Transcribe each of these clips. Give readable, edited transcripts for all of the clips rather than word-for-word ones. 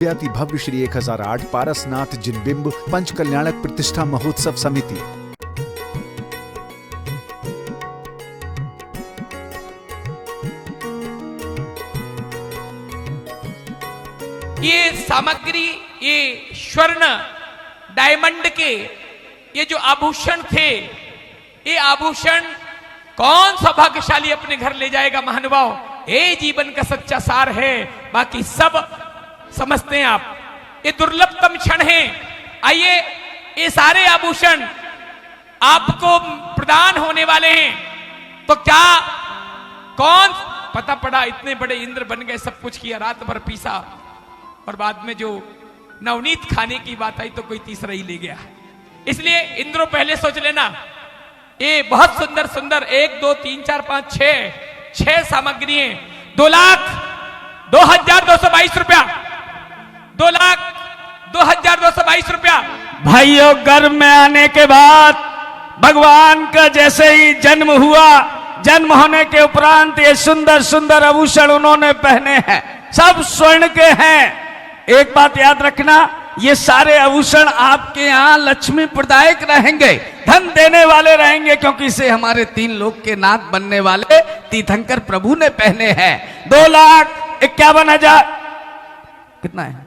अति भव्य श्री 1008 पारसनाथ जिनबिंब पंच कल्याणक प्रतिष्ठा महोत्सव समिति। ये सामग्री, ये स्वर्ण डायमंड के ये जो आभूषण थे, ये आभूषण कौन सौभाग्यशाली अपने घर ले जाएगा महानुभाव। ये जीवन का सच्चा सार है, बाकी सब समझते हैं आप। ये दुर्लभतम क्षण है। आइए, ये सारे आभूषण आपको प्रदान होने वाले हैं, तो क्या कौन पता पड़ा इतने बड़े इंद्र बन गए, सब कुछ किया, रात भर पीसा, और बाद में जो नवनीत खाने की बात आई तो कोई तीसरा ही ले गया। इसलिए इंद्रो पहले सोच लेना, ये बहुत सुंदर सुंदर 1 2 3 4 5 6 सामग्री है। 2,02,22 रुपया, 2,02,22 रुपया। भाइयों, गर्भ में आने के बाद भगवान का जैसे ही जन्म हुआ, जन्म होने के उपरांत ये सुंदर सुंदर आभूषण उन्होंने पहने हैं, सब स्वर्ण के हैं। एक बात याद रखना, ये सारे आभूषण आपके यहाँ लक्ष्मी प्रदायक रहेंगे, धन देने वाले रहेंगे, क्योंकि इसे हमारे 3 लोक के नाथ बनने वाले तीर्थंकर प्रभु ने पहने हैं। 2,51,000 कितना है?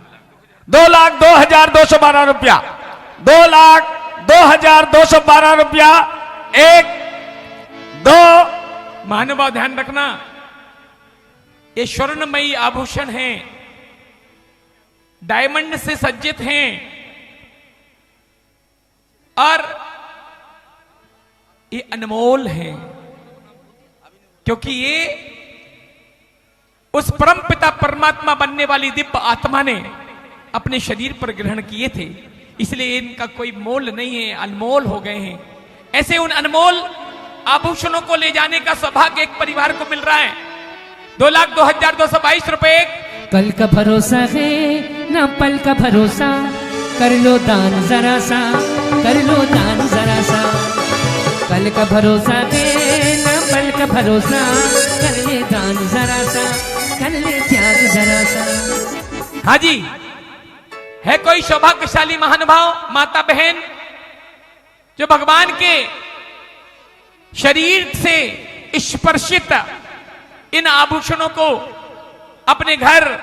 2,02,212 रुपया, 2,02,212 रुपया। 1 2 महानुभाव ध्यान रखना, ये स्वर्णमयी आभूषण हैं, डायमंड से सज्जित हैं, और ये अनमोल हैं, क्योंकि ये उस परम पिता परमात्मा बनने वाली दिव्य आत्मा ने अपने शरीर पर ग्रहण किए थे, इसलिए इनका कोई मोल नहीं है, अनमोल हो गए हैं। ऐसे उन अनमोल आभूषणों को ले जाने का सौभाग्य एक परिवार को मिल रहा है। 2,02,222 रुपए। कल का भरोसा है ना पल का भरोसा, कर लो दान जरा सा, कर लो दान जरा सा। कल का भरोसा है ना पल का भरोसा, कर ले दान जरा सा, कर ले त्याग जरा सा। हाँ जी, है कोई सौभाग्यशाली महानुभाव, माता बहन, जो भगवान के शरीर से स्पर्शित इन आभूषणों को अपने घर,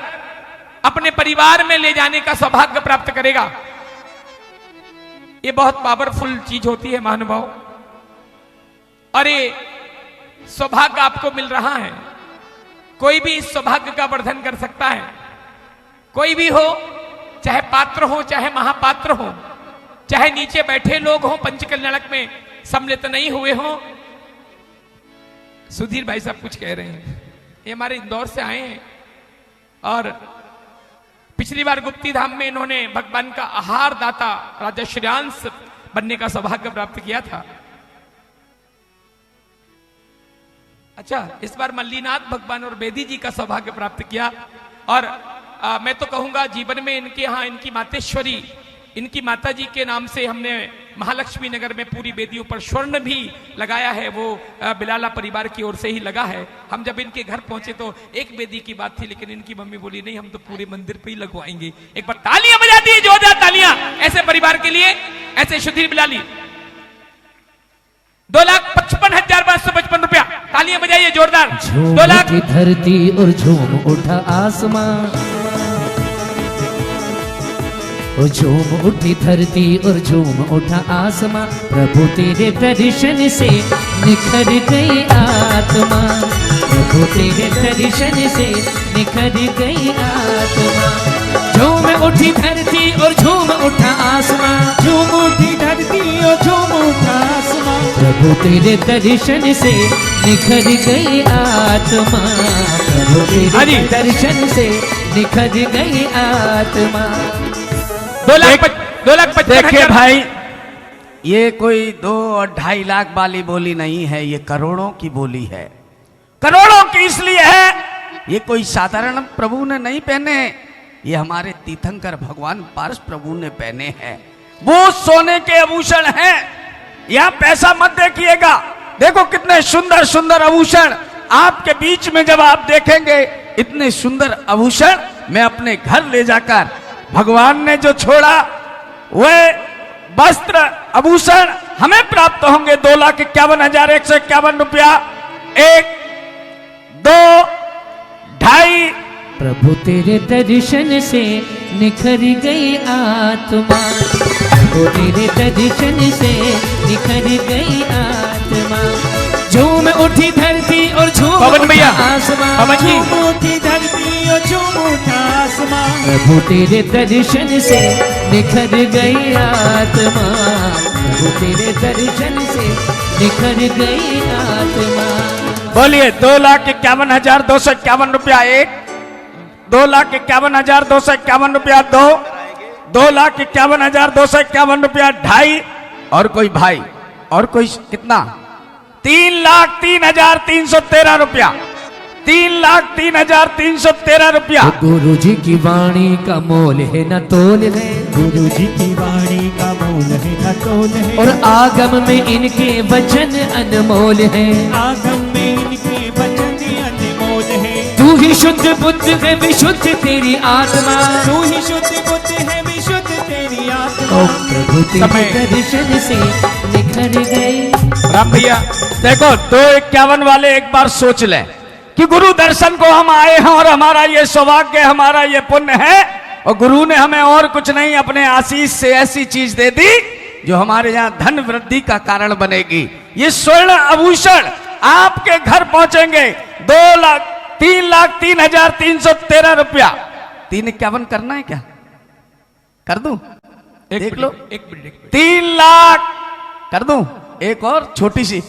अपने परिवार में ले जाने का सौभाग्य प्राप्त करेगा। ये बहुत पावरफुल चीज होती है महानुभाव, और ये सौभाग्य आपको मिल रहा है। कोई भी इस सौभाग्य का वर्धन कर सकता है, कोई भी हो, चाहे पात्र हो, चाहे महापात्र हो, चाहे नीचे बैठे लोग हो, पंचकल्याणक में सम्मिलित नहीं हुए हो। सुधीर भाई साहब कुछ कह रहे हैं, ये हमारे इंदौर से आए हैं, और पिछली बार गुप्ती धाम में इन्होंने भगवान का आहार दाता राजा श्रेयांश बनने का सौभाग्य प्राप्त किया था। अच्छा, इस बार मल्लीनाथ भगवान और बेदी जी का सौभाग्य प्राप्त किया। और मैं तो कहूंगा जीवन में इनके यहाँ इनकी मातेश्वरी, इनकी माता जी के नाम से हमने महालक्ष्मी नगर में पूरी वेदियों पर स्वर्ण भी लगाया है, वो बिलाला परिवार की ओर से ही लगा है। हम जब इनके घर पहुंचे तो एक वेदी की बात थी, लेकिन इनकी मम्मी बोली नहीं, हम तो पूरे मंदिर पे ही लगवाएंगे। एक बार तालियां बजा दी, जोरदार तालियां ऐसे परिवार के लिए, ऐसे सुधीर बिलाली। 2,55,555 रुपया, तालियां बजाइए जोरदार। 2 लाख। धरती और झूम उठा आसमां, झूम उठी धरती और झूम उठा आसमां, प्रभु तेरे दर्शन से निखर गई आत्मा, प्रभु तेरे दर्शन से निखर गई आत्मा। झूम उठी धरती और झूम उठा आसमां, झूम उठी धरती और झूम उठा आसमां, प्रभु तेरे दर्शन से निखर गई आत्मा, प्रभु तेरे दर्शन से निखर गई आत्मा। 2,55,000। देखिए भाई, ये कोई 2 और 2.5 लाख वाली बोली नहीं है, ये करोड़ों की बोली है। करोड़ों की इसलिए है, ये कोई साधारण प्रभु ने नहीं पहने, ये हमारे तीर्थंकर भगवान पारस प्रभु ने पहने हैं। वो सोने के आभूषण हैं, यहां पैसा मत देखिएगा। देखो कितने सुंदर सुंदर आभूषण आपके बीच में जब आप देखेंगे, इतने सुंदर आभूषण मैं अपने घर ले जाकर भगवान ने जो छोड़ा वह वस्त्र आभूषण हमें प्राप्त होंगे 2,51,151 रुपया। 1, 2, 2.5। प्रभु तेरे दर्शन से निखर गई आत्मा, प्रभु तेरे दर्शन से निखर गई आत्मा। झूम उठी धरती और झूम पवन भैया, उठा आसमां, पवन जी। झूम उठी धरती और झूम उठा आसमां। प्रभु तेरे दर्शन से निखर गई आत्मा, प्रभु तेरे दर्शन से निखर गई आत्मा। बोलिए 2,51,251 रुपया 1, 2,51,251 रुपया 2, 2,51,251 रुपया 2.5। और कोई भाई, और कोई कितना? 3,03,313 रुपया, 3,03,313 रुपया। गुरु जी की वाणी का मोल है न तोल है, गुरु जी की वाणी का मोल है न तोल है, और आगम में इनके वचन अनमोल है। आगम में इनके वचन अनमोल है। तू ही शुद्ध बुद्ध है विशुद्ध तेरी आत्मा, तू ही शुद्ध बुद्ध है विशुद्ध तेरी आत्मा। ओ प्रभु तेरे दर्शन से निखर गई। राम भैया देखो 2,51 वाले एक बार सोच ले कि गुरु दर्शन को हम आए हैं और हमारा ये सौभाग्य, हमारा ये पुण्य है, और गुरु ने हमें और कुछ नहीं अपने आशीष से ऐसी चीज दे दी जो हमारे यहाँ धन वृद्धि का कारण बनेगी। ये स्वर्ण आभूषण आपके घर पहुंचेंगे 3,03,313 रुपया। 3,51 करना है क्या? कर दूं? देख लो, 3 लाख कर दूं? एक और छोटी सी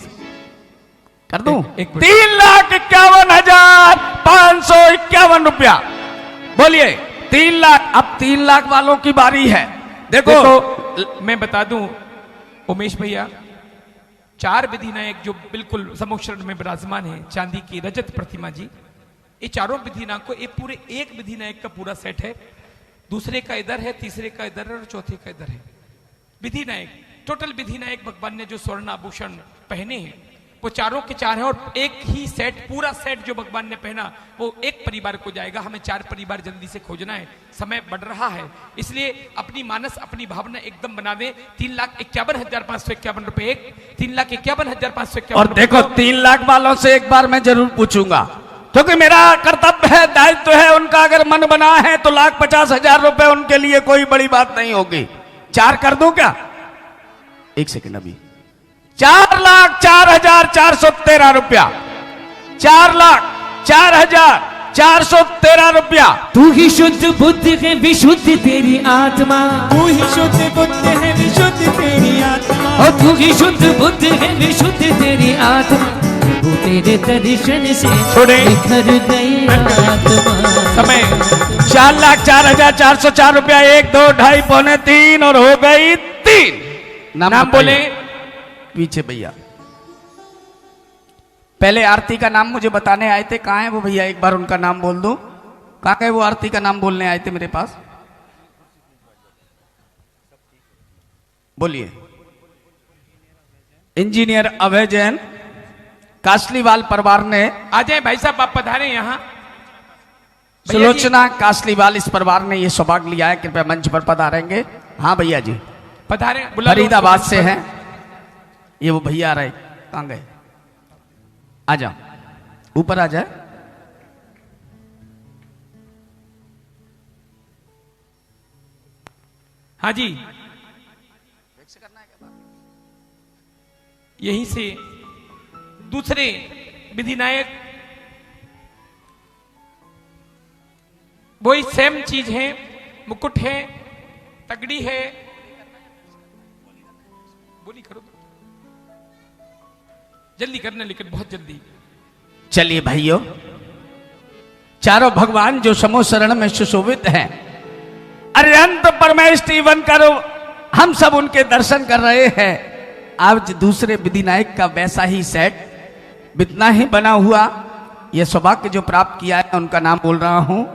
कर दूं? 3,51,551 रुपया। बोलिए 3 लाख। अब 3 लाख वालों की बारी है। देखो मैं बता दूं उमेश भैया, 4 विधि नायक जो बिल्कुल समोक्षण में विराजमान है, चांदी की रजत प्रतिमा जी, ये चारों विधि नायक को ये पूरे एक विधि नायक का पूरा सेट है। दूसरे का इधर है, तीसरे का इधर है और चौथे का इधर है। विधि नायक टोटल विधि नायक भगवान ने जो स्वर्ण आभूषण पहने हैं वो चारों के 4 है, और एक ही सेट, पूरा सेट जो भगवान ने पहना वो एक परिवार को जाएगा। हमें 4 परिवार जल्दी से खोजना है, समय बढ़ रहा है, इसलिए अपनी मानस, अपनी भावना एकदम बना दें। 3,51,551 रुपए एक, 3,51,551। और देखो 3 लाख वालों से एक बार मैं जरूर पूछूंगा, क्योंकि मेरा कर्तव्य है, दायित्व है, उनका अगर मन बना है तो 1,50,000 रुपए उनके लिए कोई बड़ी बात नहीं होगी। 4 कर दूं क्या? एक सेकंड, अभी 4,04,413 रुपया, 4,04,413 रुपया। तू ही शुद्ध बुद्ध है विशुद्ध तेरी आत्मा, तू ही शुद्ध बुद्ध है विशुद्ध तेरी आत्मा। और तू ही शुद्ध बुद्ध है विशुद्ध तेरी आत्मा। प्रभु तेरे दर्शन से छोड़े। निखर गई आत्मा। समय 4,04,404 रुपया 1, 2, 2.5, पौने 3 और हो गई 3। नाम बोले पीछे भैया। पहले आरती का नाम मुझे बताने आए थे, कहां है वो भैया? एक बार उनका नाम बोल दूं। कहां गए वो? आरती का नाम बोलने आए थे मेरे पास। बोलिए। इंजीनियर अभय जैन, कासलीवाल परिवार ने। आ जाए भाई साहब, आप पधारे यहाँ। सुलोचना कासलीवाल इस परिवार ने ये सौभाग्य लिया है, कृपया मंच पर पधारेंगे। हाँ भैया जी, पधारे। फरीदाबाद से हैं ये। वो भैया आ रहे, कहां गए? आ जाओ, ऊपर आ जाए। हाँ जी, यहीं से दूसरे विधि नायक वही सेम चीज है, मुकुट है, तगड़ी है। बोली करो तो। जल्दी करना, लेकिन बहुत जल्दी। चलिए भाइयों, चारों भगवान जो समूह शरण में सुशोभित हैं, अरिहंत परमेष्टि बनकर हम सब उनके दर्शन कर रहे हैं। आज दूसरे विधिनायक का वैसा ही सेट बितना ही बना हुआ यह सौभाग्य जो प्राप्त किया है, उनका नाम बोल रहा हूं।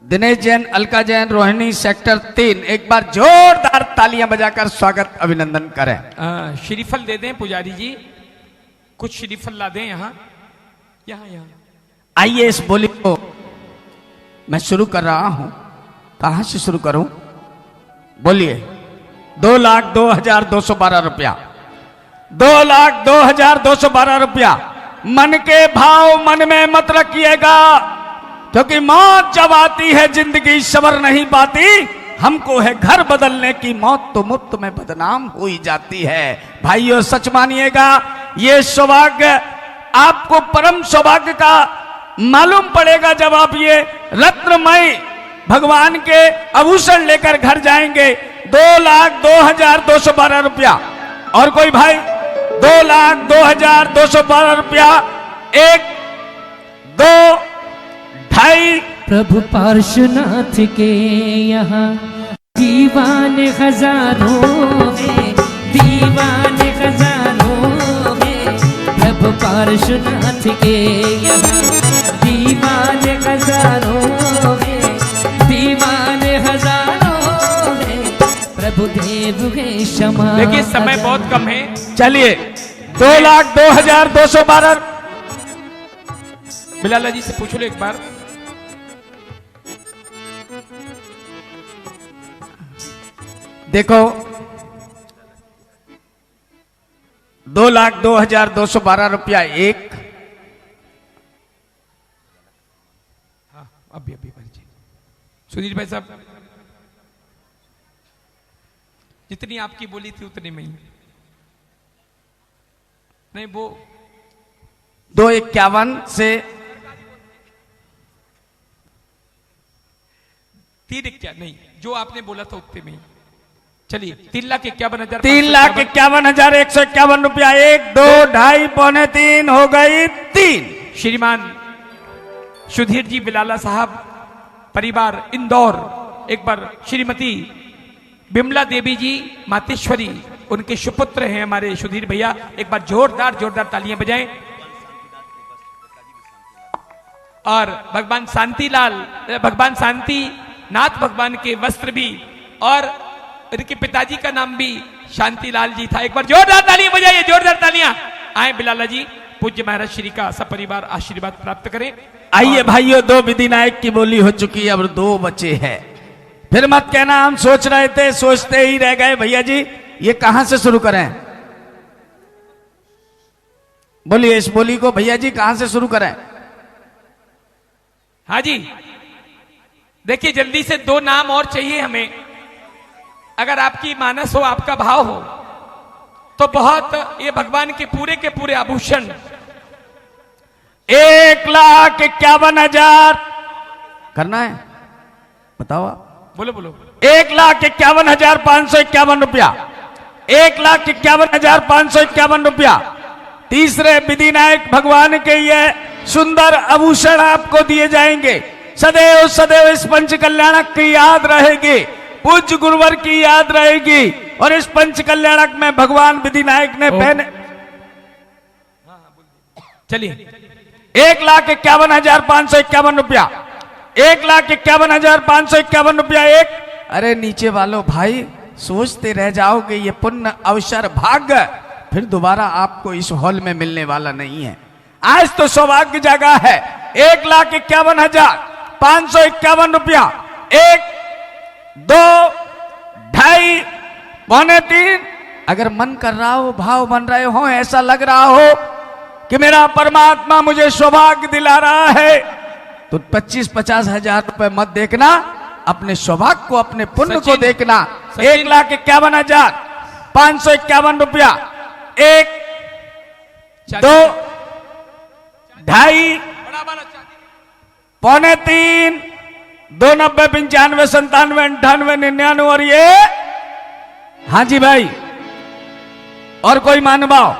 दिनेश जैन, अलका जैन, रोहिणी, सेक्टर 3। एक बार जोरदार तालियां बजाकर स्वागत अभिनंदन करें। श्रीफल दे दें पुजारी जी, कुछ श्रीफल ला दें यहाँ यहाँ यहाँ। आइए इस बोली को मैं शुरू कर रहा हूं। कहां से शुरू करूं? बोलिए। 2,02,212 रुपया। 2,02,212 रुपया। मन के भाव मन में मत रखिएगा, क्योंकि मौत जब आती है जिंदगी सबर नहीं पाती। हमको है घर बदलने की, मौत तो मुफ्त में बदनाम हो ही जाती है। भाइयों सच मानिएगा, ये सौभाग्य आपको परम सौभाग्य का मालूम पड़ेगा जब आप ये रत्नमय भगवान के आभूषण लेकर घर जाएंगे। 2,02,212 रुपया। और कोई भाई? 2,02,212 रुपया। 1, 2, 2.5। प्रभु पार्श्वनाथ के यहाँ दीवाने हजारों में, दीवाने हजारों में। प्रभु पार्श्वनाथ के यहाँ दीवाने हजारों में, दीवाने हजारों में। प्रभु देव के क्षमा। देखिए समय बहुत कम है। चलिए 2,02,212। बिलाला जी से पूछ लो एक बार। देखो 2,02,212 रुपया। 1, अभी भरजिए सुधीर भाई साहब, जितनी आपकी बोली थी उतनी में ही नहीं। वो 2,51 से 3 नहीं, जो आपने बोला था उतने में ही। चलिए 3,51,000। 3,51,151 रुपया। 1, 2, 2.5, पौने 3 हो गई 3। श्रीमान सुधीर जी बिलाला साहब, परिवार इंदौर, एक बार श्रीमती बिमला देवी जी मातेश्वरी, उनके सुपुत्र हैं हमारे सुधीर भैया। एक बार जोरदार तालियां बजाएं। और भगवान शांतिलाल, भगवान शांति नाथ भगवान के वस्त्र भी, और इनके पिताजी का नाम भी शांतिलाल जी था। एक बार जोरदार तालियां बजाइए, जोरदार तालियां। आए बिलाला जी, पूज्य महाराज श्री का सपरिवार आशीर्वाद प्राप्त करें। आइए भाइयों, 2 विधि नायक की बोली हो चुकी है, अब 2 बचे हैं। फिर मत कहना हम सोच रहे थे, सोचते ही रह गए। भैया जी ये कहां से शुरू करें? बोलिए इस बोली को भैया जी कहां से शुरू करें? हाँ जी, देखिए जल्दी से 2 नाम और चाहिए हमें। अगर आपकी मानस हो, आपका भाव हो, तो बहुत ये भगवान के पूरे आभूषण 1,51,000 करना है। बताओ आप। बोलो 1,51,551 रुपया। 1,51,551 रुपया। तीसरे विधि नायक भगवान के ये सुंदर आभूषण आपको दिए जाएंगे। सदैव सदैव इस पंच कल्याणक की याद रहेगी, पूज्य गुरुवर की याद रहेगी। और इस पंच कल्याणक में भगवान विधि नायक ने पहने। चलिए 1,51,551 रुपया। 1,51,551 रुपया। 1, अरे नीचे वालों भाई सोचते रह जाओगे, ये पुण्य अवसर भाग्य फिर दोबारा आपको इस हॉल में मिलने वाला नहीं है। आज तो सौभाग्य जगह है। 1,51,551 रुपया। 1, 2, 2.5, पौने 3। अगर मन कर रहा हो, भाव बन रहे हो, ऐसा लग रहा हो कि मेरा परमात्मा मुझे सौभाग्य दिला रहा है, तो 25-50 हजार रुपए मत देखना, अपने सौभाग्य को, अपने पुण्य को देखना। 1,51,551 रुपया। 1, 2, 2.5, पौने 3, 290, 95, 97, 98, 99 और ये। हाँ जी भाई, और कोई मानभाव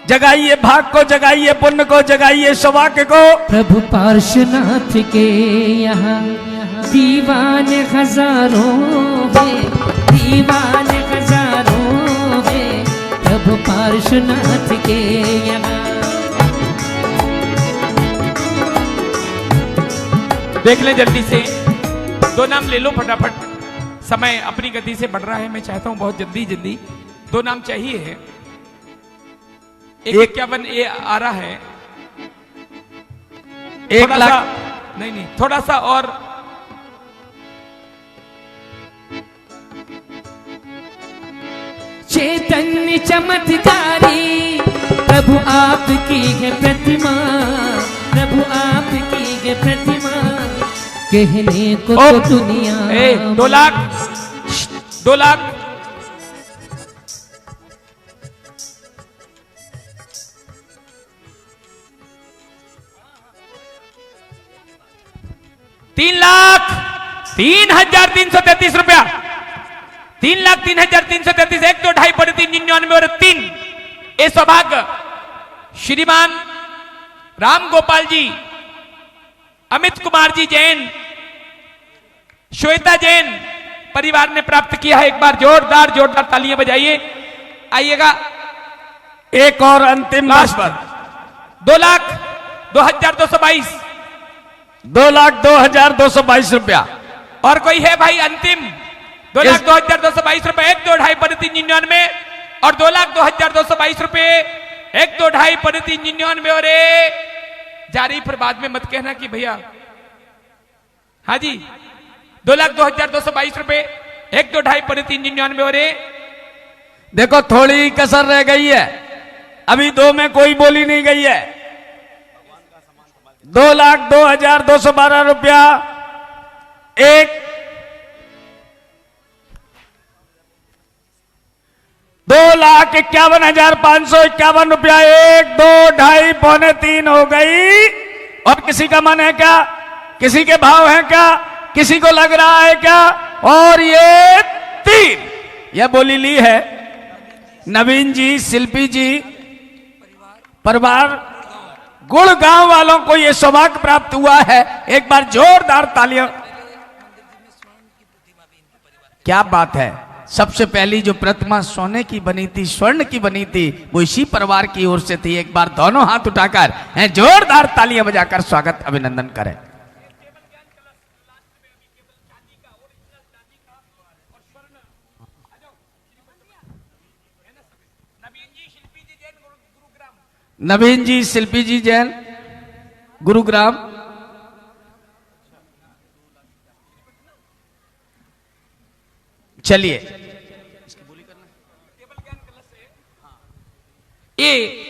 जगाइए, भाग को जगाइए, पुण्य को जगाइए, सौभाग्य को। प्रभु पार्श्वनाथ के यहाँ दीवाने हजारों हैं, दीवाने हजारों हैं। प्रभु पार्श्वनाथ के यहाँ। देख ले जल्दी से, 2 नाम ले लो फटाफट, समय अपनी गति से बढ़ रहा है। मैं चाहता हूं बहुत जल्दी 2 नाम चाहिए है। 1,51 ये आ रहा है। 1 थोड़ा लाख सा- नहीं थोड़ा सा और चैतन्य चमत्कारी प्रभु आपकी है प्रतिमा, प्रभु आपकी है प्रतिमा, कहने को तो दुनिया 2 लाख 2 लाख 3,03,333 रुपया, 3,03,333, 1 2 ढाई पड़े 3,99 और 3। ये सौभाग्य श्रीमान राम गोपाल जी, अमित कुमार जी जैन, श्वेता जैन परिवार ने प्राप्त किया है। एक बार जोरदार तालियां बजाइए। आइएगा एक और अंतिम लास्ट नंबर 2,02,222। 2,02,222 रुपया। और कोई है भाई अंतिम? 2,02,222 रुपए, 1 2 ढाई पड़े 3,99 और 2,02,222 रुपए, 1 2 ढाई पड़े 3,99 और जारी। फिर बाद में मत कहना कि भैया। हाँ जी, 2,02,222 रुपए, 1 2 ढाई पड़े 3,99 और देखो थोड़ी कसर रह गई है, अभी 2 में कोई बोली नहीं गई है। 2,02,212 रुपया, 2,51,551 रुपया, 1 2 ढाई पौने 3 हो गई। और किसी का मन है क्या? किसी के भाव है क्या? किसी को लग रहा है क्या? और ये 3 यह बोली ली है नवीन जी, शिल्पी जी परिवार गुड़गांव वालों को यह सौभाग्य प्राप्त हुआ है। एक बार जोरदार तालियां। क्या बात है। सबसे पहली जो प्रतिमा सोने की बनी थी, स्वर्ण की बनी थी, वो इसी परिवार की ओर से थी। एक बार दोनों हाथ उठाकर जोरदार तालियां बजाकर स्वागत अभिनंदन करें। नवीन जी, शिल्पी जी जैन, गुरुग्राम। चलिए ये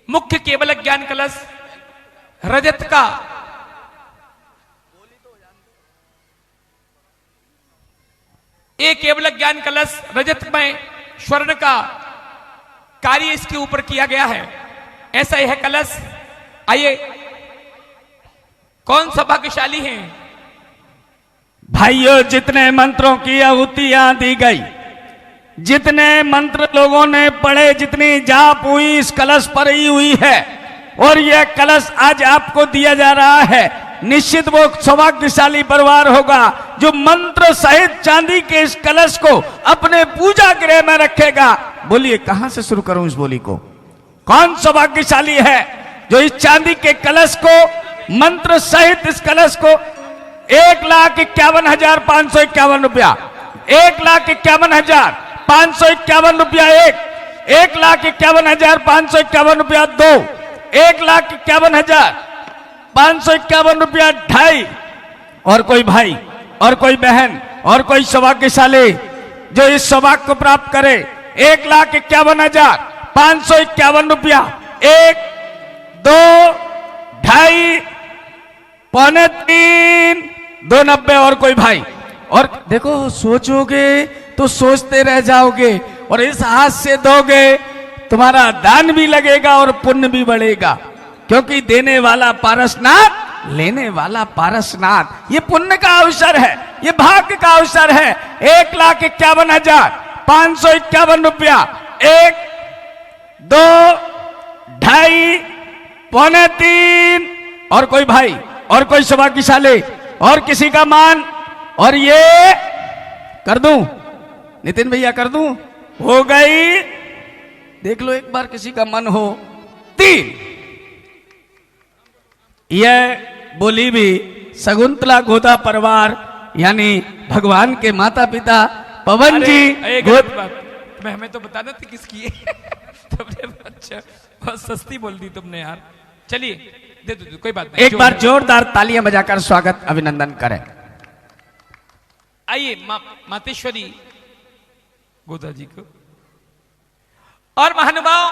मुख्य केवल ज्ञान कलश रजत का ये केवल ज्ञान कलश रजत में स्वर्ण का कार्य इसके ऊपर किया गया है। ऐसा यह कलश। आइए, कौन सा भाग्यशाली है? भाइयों, जितने मंत्रों की आहुतियां दी गई, जितने मंत्र लोगों ने पढ़े, जितनी जाप हुई इस कलश पर ही हुई है, और यह कलश आज आपको दिया जा रहा है। निश्चित वो सौभाग्यशाली परिवार होगा जो मंत्र सहित चांदी के इस कलश को अपने पूजा गृह में रखेगा। बोलिए, कहां से शुरू करूं इस बोली को? कौन सौभाग्यशाली है जो इस चांदी के कलश को, मंत्र सहित इस कलश को 1,51,551 रुपया, 1,51,551 रुपया 1,51,551 रुपया 2, 1,51,551 रुपया 2.5। और कोई भाई और कोई बहन और कोई सौभाग्यशाली जो इस सौभाग्य को प्राप्त करे, 1,51,551 रुपया, 1 2 ढाई पौने 3 290। और कोई भाई, और देखो सोचोगे तो सोचते रह जाओगे, और इस हाथ से दोगे तुम्हारा दान भी लगेगा और पुण्य भी बढ़ेगा, क्योंकि देने वाला पारसनाथ, लेने वाला पारसनाथ। ये पुण्य का अवसर है, ये भाग्य का अवसर है। 1,51,551 रुपया, 1 2 ढाई पौने 3। और कोई भाई और कोई सौभाग्यशाली और किसी का मान, और ये कर दूं नितिन भैया, कर दूं? हो गई। देख लो एक बार किसी का मन हो। 3 यह बोली भी शकुंतला गोदा परिवार, यानी भगवान के माता पिता पवन जी। गलत बात, मैं हमें तो बताना थी किसकी है। तुमने अच्छा बहुत सस्ती बोल दी तुमने यार। चलिए दे दो कोई बात नहीं। एक बार जोरदार तालियां बजाकर स्वागत अभिनंदन करें। आइए मातेश्वरी गोदा जी को। और महानुभाव,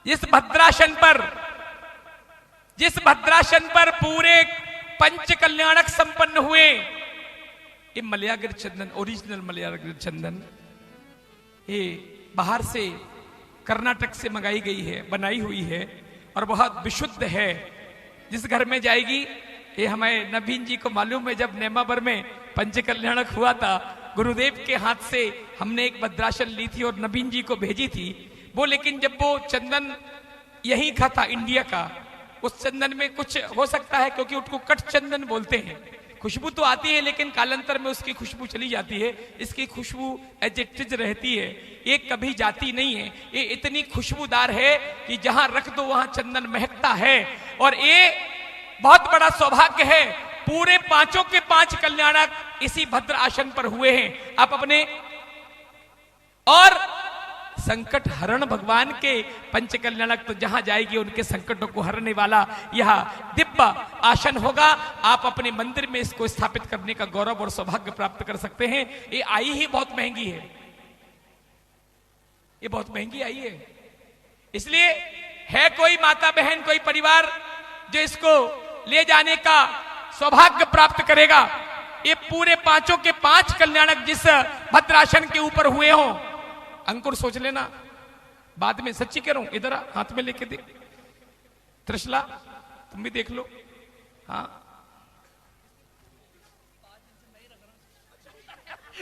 जिस भद्रासन पर पूरे पंच कल्याणक संपन्न हुए, ये मलयागिर चंदन, ओरिजिनल मलयागिर चंदन, ये बाहर से कर्नाटक से मंगाई गई है, बनाई हुई है और बहुत विशुद्ध है। जिस घर में जाएगी, ये हमें नवीन जी को मालूम है, जब नेमावर में पंच कल्याणक हुआ था, गुरुदेव के हाथ से हमने एक भद्रासन ली थी और नवीन जी को भेजी थी वो। लेकिन जब वो चंदन यहीं का था, इंडिया का, उस चंदन में कुछ हो सकता है, क्योंकि उसको कट चंदन बोलते हैं, खुशबू तो आती है लेकिन कालांतर में उसकी खुशबू चली जाती है। इसकी खुशबू एजेक्टिज रहती है, ये कभी जाती नहीं है। ये इतनी खुशबूदार है कि जहां रख दो वहां चंदन महकता है। और ये बहुत बड़ा सौभाग्य है, पूरे पांचों के पांच कल्याणक इसी भद्र आसन पर हुए हैं। आप अपने और संकट हरण भगवान के पंच कल्याणक तो जहां जाएगी उनके संकटों को हरने वाला यह दिव्य आसन होगा। आप अपने मंदिर में इसको स्थापित करने का गौरव और सौभाग्य प्राप्त कर सकते हैं। ये आई ही बहुत महंगी है, ये बहुत महंगी आई है। इसलिए है कोई माता बहन, कोई परिवार जो इसको ले जाने का सौभाग्य प्राप्त करेगा। ये पूरे पांचों के पांच कल्याणक जिस भद्रासन के ऊपर हुए हों, अंकुर सोच लेना, बाद में सच्ची कह रहा हूं, इधर हाथ में लेके देख, त्रिशला तुम भी देख लो। हाँ,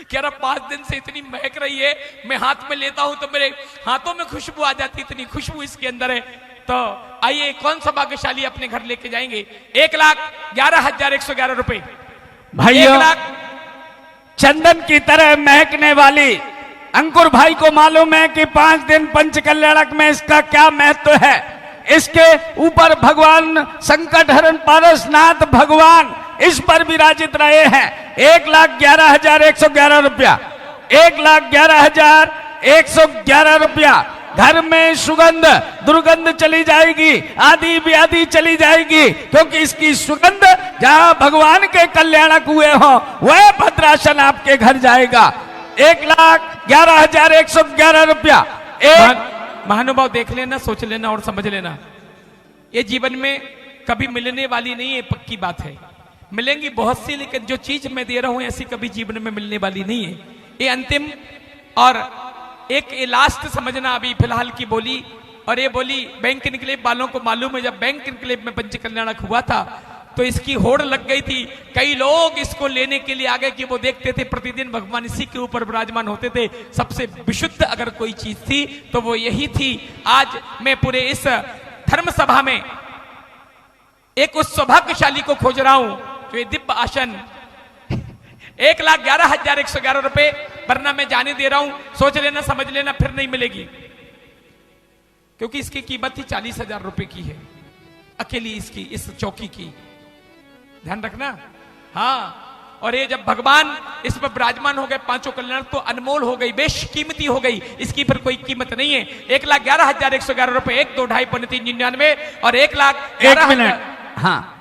कह रहा 5 दिन से इतनी महक रही है, मैं हाथ में लेता हूं तो मेरे हाथों में खुशबू आ जाती, इतनी खुशबू इसके अंदर है। तो आइए, कौन सा भाग्यशाली अपने घर लेके जाएंगे? 1,11,111 रुपए। भाइयों, 1 लाख चंदन की तरह महकने वाली अंकुर भाई को मालूम है कि 5 दिन पंच कल्याणक में इसका क्या महत्व है। इसके ऊपर भगवान संकट हरण पारसनाथ भगवान इस पर विराजित रहे हैं। 1,11,111 रुपया, 1,11,111 रुपया। घर में सुगंध दुर्गंध चली जाएगी, आदि व्याधि चली जाएगी, क्योंकि इसकी सुगंध जहां भगवान के कल्याणक हुए हो वह भद्रासन आपके घर जाएगा। 1,11,111 रुपया। महानुभाव, देख लेना, सोच लेना और समझ लेना, ये जीवन में कभी मिलने वाली नहीं है, पक्की बात है। मिलेंगी बहुत सी, लेकिन जो चीज मैं दे रहा हूं ऐसी कभी जीवन में मिलने वाली नहीं है। ये अंतिम और एक लास्ट समझना। अभी फिलहाल की बोली, और ये बोली बैंक इनक्लेव वालों को मालूम है, जब बैंक इनक्लेव में पंच कल्याणक हुआ था तो इसकी होड़ लग गई थी। कई लोग इसको लेने के लिए आ गए कि वो देखते थे प्रतिदिन भगवान इसी के ऊपर विराजमान होते थे। सबसे विशुद्ध अगर कोई चीज थी तो वो यही थी। आज मैं पूरे इस धर्म सभा में एक उस सौभाग्यशाली को खोज रहा हूं जो ये दिव्य आसन 1,11,111 रुपए, वरना मैं जाने दे रहा हूं। सोच लेना, समझ लेना, फिर नहीं मिलेगी, क्योंकि इसकी कीमत ही 40,000 रुपए की है, अकेली इसकी, इस चौकी की। ध्यान रखना। हाँ, और ये जब भगवान इस पर विराजमान हो गए पांचों कल्याण, तो अनमोल हो गई, बेशकीमती हो गई, इसकी फिर कोई कीमत नहीं है। 1,11,111 रुपए, 1, 2, 2.5, 399 और 1,11,000। हाँ,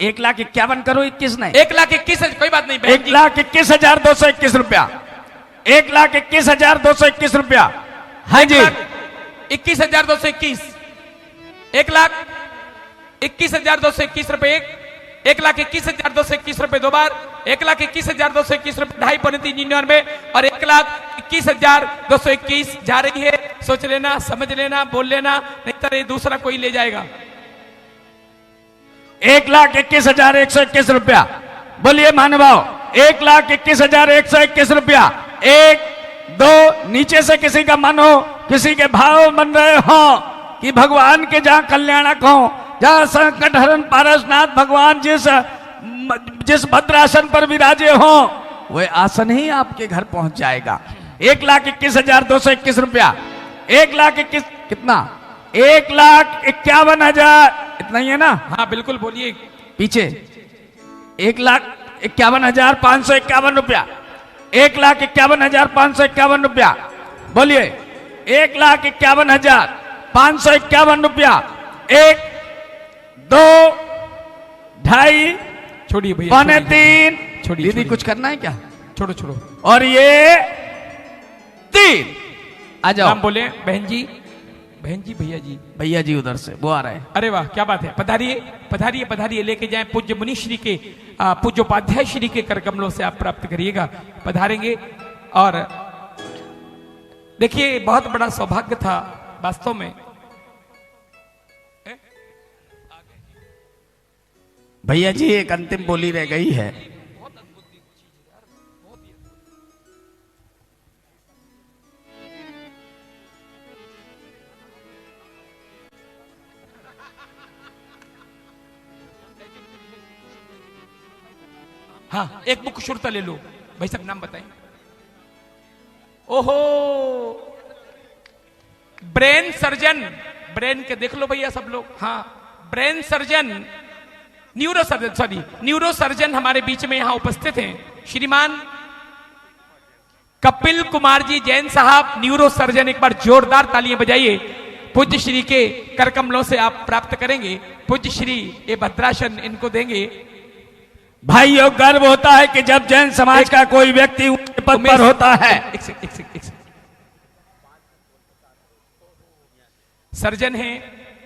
1,51,000 करो, 21 नहीं, 1,21,000, कोई बात नहीं, 1,21,221 रुपया, 1,21,221 रुपया। हाँ जी, 21,221, 1,21,221 रुपए, 1,21,221 रुपए दो बार, 1,21,221 रुपए 2.5, 399 और 1,21,221 जा रही है। सोच लेना, समझ लेना, बोल लेना, नहीं तो ये दूसरा कोई ले जाएगा। 1,21,121 रुपया। बोलिए महानुभाव, 1,21,121 रुपया। 1, 2, नीचे से किसी का मन हो, किसी के भाव बन रहे हो कि भगवान के जहां कल्याणक हो, जहां संकट हरण पारसनाथ भगवान जिस भद्रासन पर विराजे हो, वह आसन ही आपके घर पहुंच जाएगा। 1,21,221 रुपया। 1,21,000 कितना? 1,51,000 इतना ही है ना? हाँ बिल्कुल, बोलिए पीछे। 1,51,551 रुपया। 1,51,551 रुपया। बोलिए, 1,51,551 रुपया। 1, 2, 2.5, छोड़िए भैया, 2.25, छोड़िए, दीदी छोड़िए। कुछ करना है क्या? छोड़ो छोड़ो। और ये 3, आ जाओ। नाम बोले बहन जी, भैया जी। भैया जी उधर से वो आ रहे हैं। अरे वाह, क्या बात है। पधारिए पधारिए पधारिए, लेके जाएं पूज्य मुनि श्री के, पूज्य उपाध्याय श्री के कर कमलों से आप प्राप्त करिएगा। पधारेंगे। और देखिए, बहुत बड़ा सौभाग्य था वास्तव में। भैया जी एक अंतिम बोली रह गई है। हाँ, एक मुख शुरता ले लो भाई साहब, नाम बताएं। ओहो, ब्रेन सर्जन, ब्रेन के देख लो भैया सब लोग। हाँ, brain surgeon, neuro surgeon, sorry neuro surgeon हमारे बीच में यहां उपस्थित हैं श्रीमान कपिल कुमार जी जैन साहब, न्यूरो सर्जन। एक बार जोरदार तालियां बजाइए। पूज्य श्री के करकमलों से आप प्राप्त करेंगे। पूज्य श्री ये भद्रासन इनको देंगे। भाइयों, गर्व होता है कि जब जैन समाज का कोई व्यक्ति ऊंचे पद पर होता है। एक सेकंड। सर्जन हैं,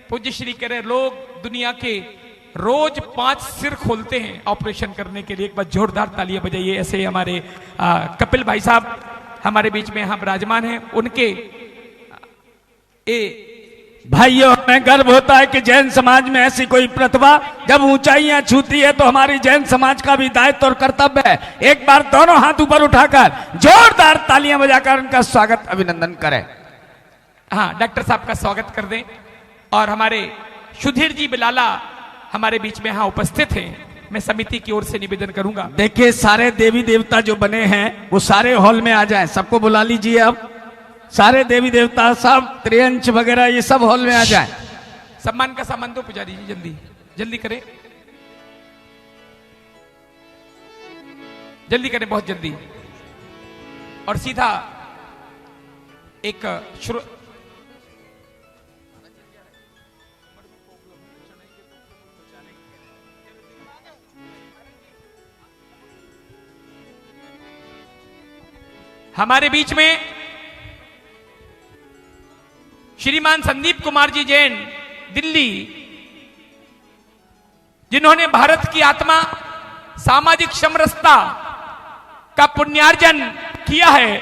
पूज्य श्री कह रहे लोग दुनिया के रोज 5 सिर खोलते हैं ऑपरेशन करने के लिए। एक बार जोरदार तालियां बजाइए। ऐसे हमारे कपिल भाई साहब हमारे बीच में यहाँ विराजमान हैं। उनके भाइयों, हमें गर्व होता है कि जैन समाज में ऐसी कोई प्रतिभा जब ऊंचाइयां छूती है तो हमारी जैन समाज का भी दायित्व और कर्तव्य है। एक बार दोनों हाथ ऊपर उठाकर जोरदार तालियां बजाकर उनका स्वागत अभिनंदन करें। हाँ, डॉक्टर साहब का स्वागत कर दें। और हमारे सुधीर जी बिलाला हमारे बीच में यहाँ उपस्थित हैं। मैं समिति की ओर से निवेदन करूंगा। देखिए, सारे देवी देवता जो बने हैं वो सारे हॉल में आ जाएं। सबको बुला लीजिए। अब सारे देवी देवता सब त्रियंश वगैरह ये सब हॉल में आ जाएं। सम्मान का सामान दो पुजारी जी, जल्दी जल्दी करें, जल्दी करें, बहुत जल्दी। और सीधा एक हमारे बीच में श्रीमान संदीप कुमार जी जैन दिल्ली, जिन्होंने भारत की आत्मा सामाजिक समरसता का पुण्यार्जन किया है।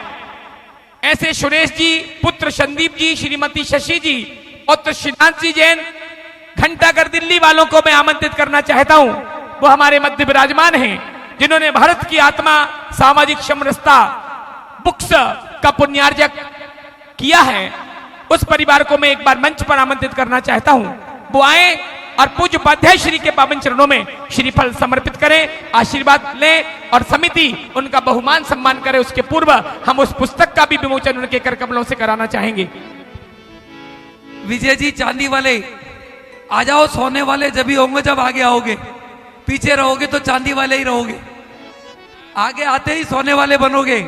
ऐसे सुरेश जी, पुत्र संदीप जी, श्रीमती शशि जी, पुत्र श्रीनाथ जी जैन घंटाघर दिल्ली वालों को मैं आमंत्रित करना चाहता हूं। वो हमारे मध्य विराजमान हैं, जिन्होंने भारत की आत्मा सामाजिक समरसता बुक्स का पुण्यार्जक किया है। उस परिवार को मैं एक बार मंच पर आमंत्रित करना चाहता हूं। वो आए और पूज्य उपाध्याय श्री के पावन चरणों में श्रीफल समर्पित करें, आशीर्वाद लें और समिति उनका बहुमान सम्मान करे। उसके पूर्व हम उस पुस्तक का भी विमोचन उनके कर कमलों से कराना चाहेंगे। विजय जी, चांदी वाले आ जाओ। सोने वाले जब भी होंगे जब आगे आओगे, पीछे रहोगे तो चांदी वाले ही रहोगे, आगे आते ही सोने वाले बनोगे।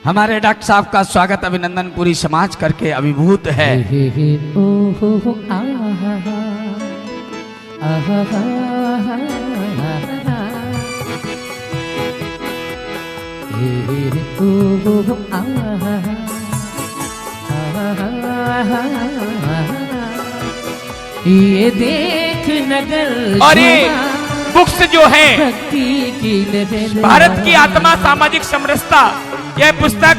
हमारे डॉक्टर साहब का स्वागत अभिनंदन पूरी समाज करके अभिभूत है। ओ हो आ ये देख नगर और ये बुक्स जो है भक्ति की लहर, भारत की आत्मा सामाजिक समरसता, यह पुस्तक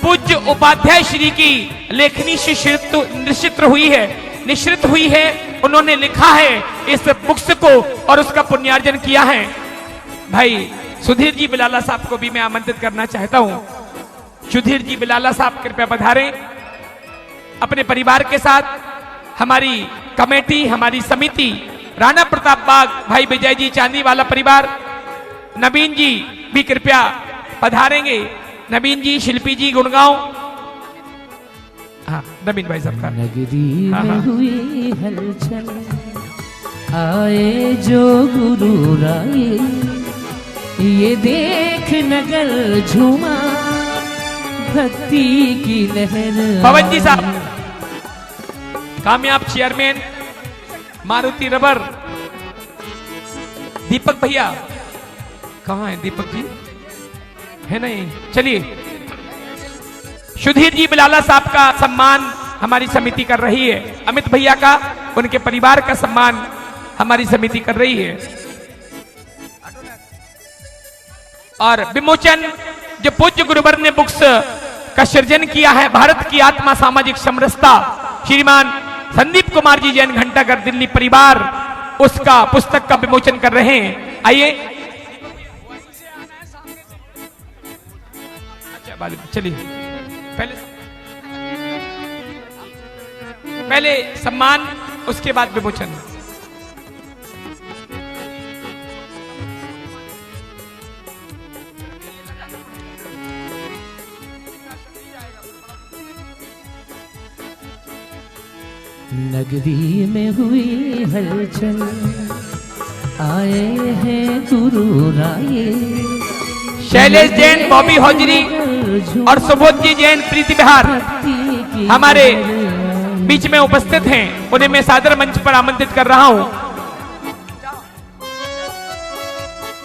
पूज्य उपाध्याय श्री की लेखनी से निश्चित हुई है। उन्होंने लिखा है इस बुक्स को और उसका पुण्यार्जन किया है। भाई सुधीर जी बिलाला साहब को भी मैं आमंत्रित करना चाहता हूं। सुधीर जी बिलाला साहब कृपया पधारें अपने परिवार के साथ। हमारी कमेटी, हमारी समिति, राणा प्रताप बाग, भाई विजय जी चांदी वाला परिवार, नवीन जी भी कृपया पधारेंगे। नवीन जी, शिल्पी जी गुड़गांव। हाँ, नवीन भाई साहब का। नगरी हाँ, में हाँ। हुई हलचल, आए जो गुरु राय, ये देख नगर झूमा, भक्ति की लहर। पवन जी साहब, कामयाब चेयरमैन मारुति रबर, दीपक भैया कहाँ है? दीपक जी है नहीं? चलिए, सुधीर जी बिलाला साहब का सम्मान हमारी समिति कर रही है। अमित भैया का, उनके परिवार का सम्मान हमारी समिति कर रही है। और विमोचन जो पूज्य गुरुवर ने बुक्स का सृजन किया है, भारत की आत्मा सामाजिक समरसता, श्रीमान संदीप कुमार जी जैन घंटाघर दिल्ली परिवार, उसका पुस्तक का विमोचन कर रहे हैं। आइए, अच्छा चलिए, पहले सम्मान, उसके बाद विमोचन। नगरी में हुई हलचल, आए हैं गुरु राये। शैलेश जैन, बॉबी हौजरी और सुबोध जी जैन प्रीति बिहार हमारे बीच में उपस्थित हैं। उन्हें मैं सादर मंच पर आमंत्रित कर रहा हूं,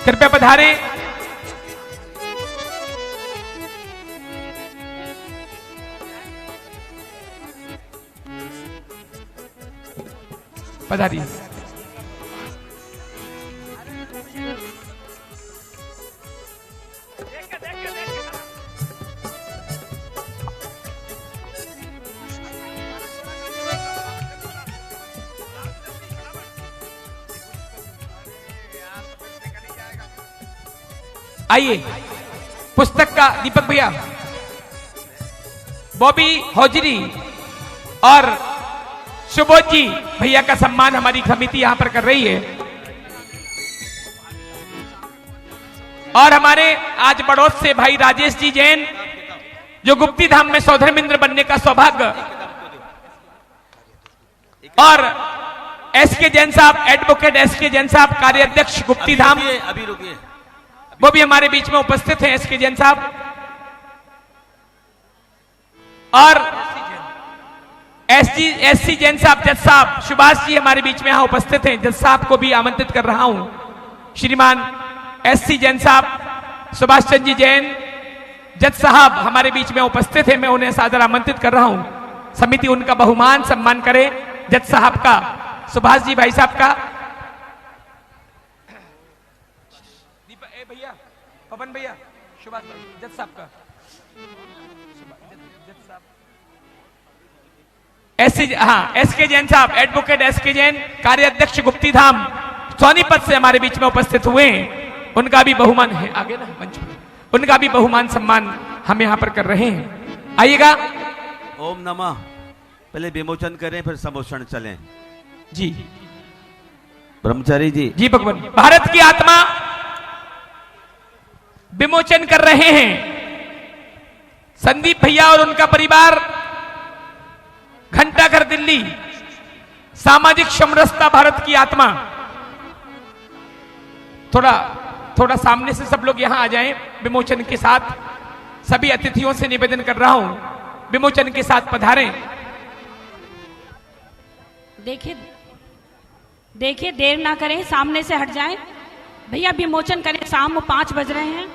कृपया पधारें। पधारिए। आइए, पुस्तक का दीपक भैया, बॉबी हौजरी और सुबोध जी भैया का सम्मान हमारी समिति यहां पर कर रही है। और हमारे आज बड़ौद से भाई राजेश जी जैन, जो गुप्ती धाम में सौधर्मेंद्र बनने का सौभाग्य, और एसके जैन साहब, एडवोकेट एसके जैन साहब, कार्याध्यक्ष गुप्ती धाम, अभी रुकिए, वो भी हमारे बीच में उपस्थित हैं, एसके जैन साहब। और एससी जैन साहब, जज साहब सुभाष जी हमारे बीच में यहां उपस्थित हैं। जज साहब को भी आमंत्रित कर रहा हूं। श्रीमान एससी जैन साहब, सुभाष चंद्र जी जैन जज साहब हमारे बीच में उपस्थित हैं। मैं उन्हें सादर आमंत्रित कर रहा हूं। समिति उनका बहुमान सम्मान करे, जज साहब का, सुभाष जी भाई साहब का। भैया, पवन भैया, सुभाष भाई, जज साहब का, एसके जैन साहब, एडवोकेट एसके जैन, कार्याध्यक्ष गुप्ती धाम, सोनीपत से हमारे बीच में उपस्थित हुए हैं। उनका भी बहुमान है, आगे ना मंच पर, उनका भी बहुमान सम्मान हम यहां पर कर रहे हैं। आइएगा। ओम नमः। पहले विमोचन करें, फिर समोषण चलें। जी ब्रह्मचारी जी। जी भगवान, भारत की आत्मा विमोचन कर रहे हैं। संदीप भैया और उनका परिवार, घंटाघर दिल्ली, सामाजिक समरसता, भारत की आत्मा। थोड़ा सामने से सब लोग यहां आ जाएं। विमोचन के साथ सभी अतिथियों से निवेदन कर रहा हूं, विमोचन के साथ पधारें। देखिए देर ना करें, सामने से हट जाएं। भैया विमोचन करें, शाम 5 बज रहे हैं।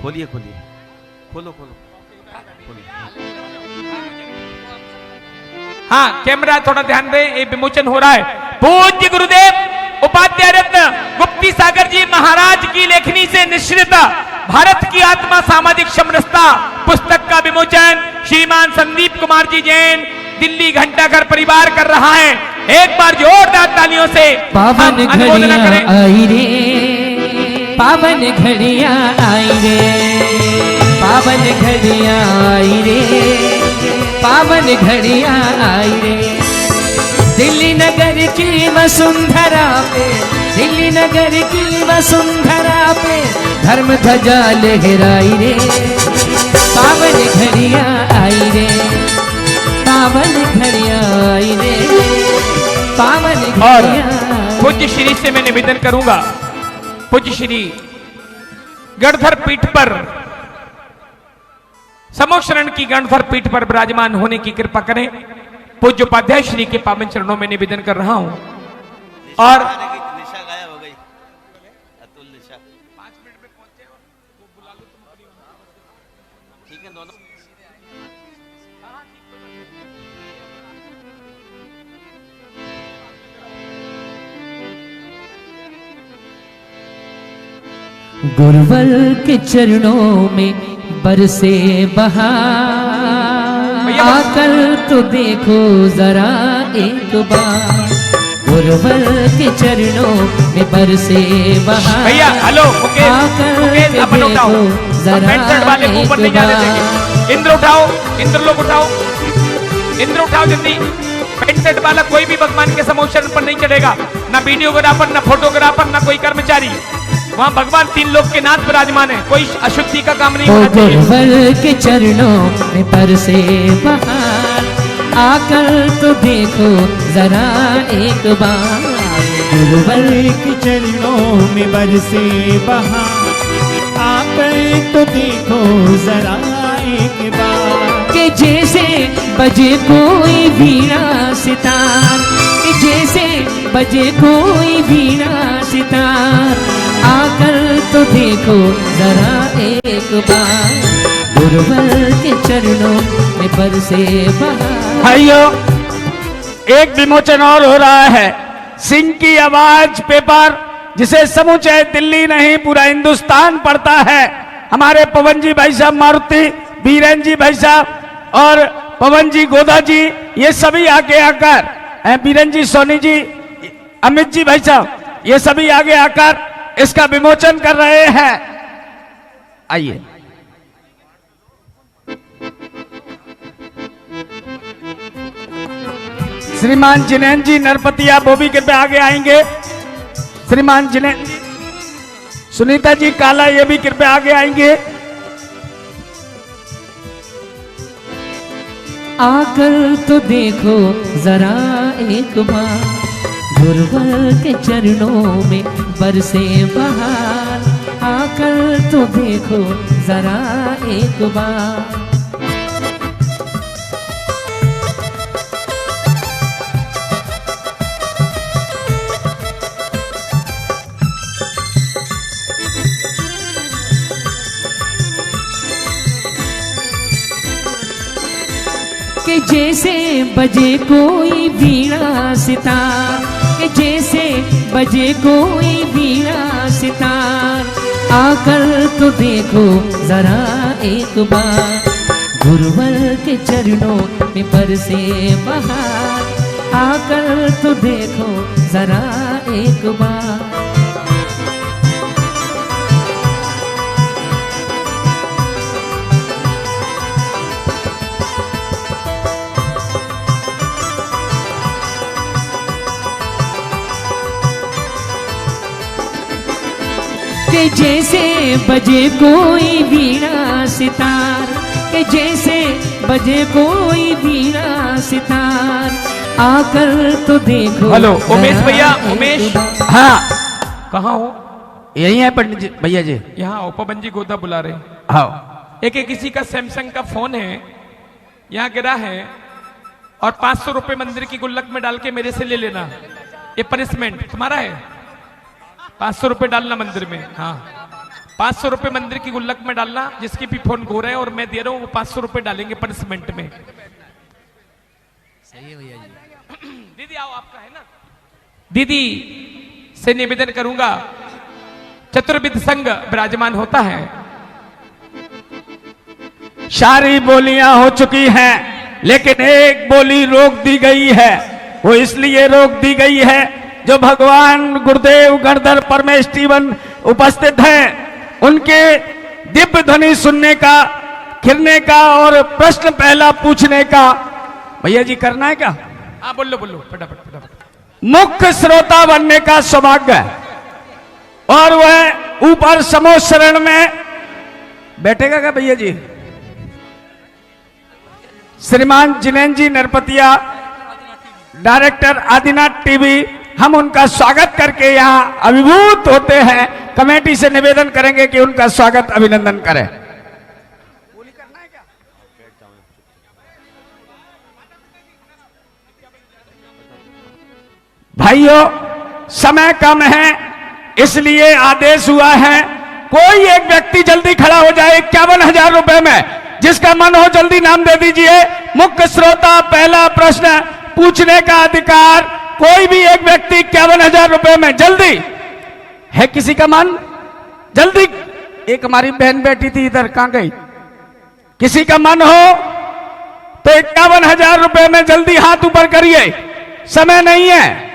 खोलिए खोलिए, खोलो खोलो, हाँ, कैमरा थोड़ा ध्यान दें, ये विमोचन हो रहा है। पूज्य गुरुदेव उपाध्याय रत्न गुप्ती सागर जी महाराज की लेखनी से निश्रित भारत की आत्मा सामाजिक समरसता पुस्तक का विमोचन श्रीमान संदीप कुमार जी जैन, दिल्ली घंटाघर परिवार कर रहा है। एक बार जोरदार तालियों से पावन घड़ियां आई रे, पावन घड़ियां आई रे, पावन घड़ियां आई रे, पावन घड़ियां आई रे। दिल्ली नगर की वसुंधरा पे, दिल्ली नगर की वसुंधरा पे धर्म ध्वजा लहराई रे। पावन घड़ियां आई रे, पावन घड़ियां आई रे, पावन घड़ियां। पूज्य श्री से मैं निवेदन करूंगा, पूज्य श्री गढ़धर पीठ पर समोशरण की गणधर पीठ पर विराजमान होने की कृपा करें। पूज्य उपाध्याय श्री के पावन चरणों में निवेदन कर रहा हूं। और निशा गायब हो गई, अतुल निशा 5 मिनट में पहुंचे और वो बुला लो तुम, ठीक है दोनों। गुरुवर के चरणों में बरसे बहार, आकर तो देखो जरा एक बार। गुरुवर के चरणों में बरसे बहार, भैया हेलो मुकेश, आकर मुकेश अपन उठाओ, जरा पेंट वाले एक ऊपर नहीं जाने बार। देंगे। इंद्र उठाओ, इंद्र लोग उठाओ, इंद्र उठाओ जल्दी। पेंट सेट वाला कोई भी भगवान के समोशन पर नहीं चढ़ेगा, ना वीडियोग्राफर, ना फोटोग्राफर, ना कोई कर्मचारी। वहाँ भगवान 3 लोग के नाथ विराजमान है, कोई अशुद्धि का काम नहीं होना चाहिए। गुरुवर के चरणों में बरसे बहार, आकर तो देखो जरा एक बार। गुरुवर के चरणों में बरसे बहार, आकर तो देखो जरा एक बार। के जैसे बजे कोई वीणा सितार, के जैसे बजे कोई वीणा सितार, आकर तो देखो जरा एक बार। गुरुवर के चरणों में बरसे बहार। भाइयों, एक विमोचन और हो रहा है। सिंह की आवाज पेपर, जिसे समूचे दिल्ली नहीं पूरा हिंदुस्तान पढ़ता है। हमारे पवन जी भाई साहब मारुति, बीरेन जी भाई साहब और पवन जी गोदा जी, ये सभी आगे आकर, बीरेन जी, सोनी जी, अमित जी भाई साहब, ये सभी आगे आकर इसका विमोचन कर रहे हैं। आइए। श्रीमान जिनेन जी नरपतिया, वो भी कृपया आगे आएंगे। श्रीमान जिनेन जी, सुनीता जी काला, ये भी कृपया आगे आएंगे। आकर तो देखो जरा एक बार। गुरुवर के चरणों में बरसे बहार, आकर तो देखो जरा एक बार। के जैसे बजे कोई वीणा सितार, के जैसे बजे कोई वीणा सितार, आकर तो देखो जरा एक बार। गुरुवर के चरणों में बरसे बहार, आकर तो देखो जरा एक बार। के जैसे बजे कोई वीणा सितार, के जैसे बजे कोई वीणा सितार, आकर तो देखो। हेलो उमेश भैया, उमेश, हाँ कहाँ हो? यही है पंडित जी, भैया जी यहाँ आओ, पवन जी गोदा बुला रहे। हाँ। एक किसी का सैमसंग का फोन है, यहाँ गिरा है, और 500 रुपए मंदिर की गुल्लक में डाल के मेरे से ले लेना। ये पनिशमेंट तुम्हारा है। 500 रुपए डालना मंदिर में। हाँ, 500 रुपए मंदिर की गुल्लक में डालना। जिसकी भी फोन खो रहे हैं और मैं दे रहा हूं, वो 500 रुपए डालेंगे पनिशमेंट में। सही है भैया जी। दीदी आओ, आपका है ना। दीदी से निवेदन करूंगा, चतुर्विध संघ विराजमान होता है। सारी बोलियां हो चुकी हैं, लेकिन एक बोली रोक दी गई है। वो इसलिए रोक दी गई है, जो भगवान गुरुदेव गणधर परमेश जीवन उपस्थित हैं, उनके दिव्य ध्वनि सुनने का, खिरने का और प्रश्न पहला पूछने का। भैया जी करना है क्या? हाँ बोलो बोलो, फटाफट फटाफट। मुख्य श्रोता बनने का सौभाग्य है, और वह ऊपर समोस शरण में बैठेगा क्या भैया जी? श्रीमान जिनेन जी नरपतिया, डायरेक्टर आदिनाथ टीवी, हम उनका स्वागत करके यहाँ अभिभूत होते हैं। कमेटी से निवेदन करेंगे कि उनका स्वागत अभिनंदन करें। भाइयों समय कम है, इसलिए आदेश हुआ है कोई एक व्यक्ति जल्दी खड़ा हो जाए 51,000 रुपए में, जिसका मन हो जल्दी नाम दे दीजिए। मुख्य श्रोता, पहला प्रश्न पूछने का अधिकार, कोई भी एक व्यक्ति 51,000 रुपए में, जल्दी है किसी का मन? जल्दी। एक हमारी बहन बैठी थी इधर, कहां गई? किसी का मन हो तो 51,000 रुपए में जल्दी हाथ ऊपर करिए, समय नहीं है।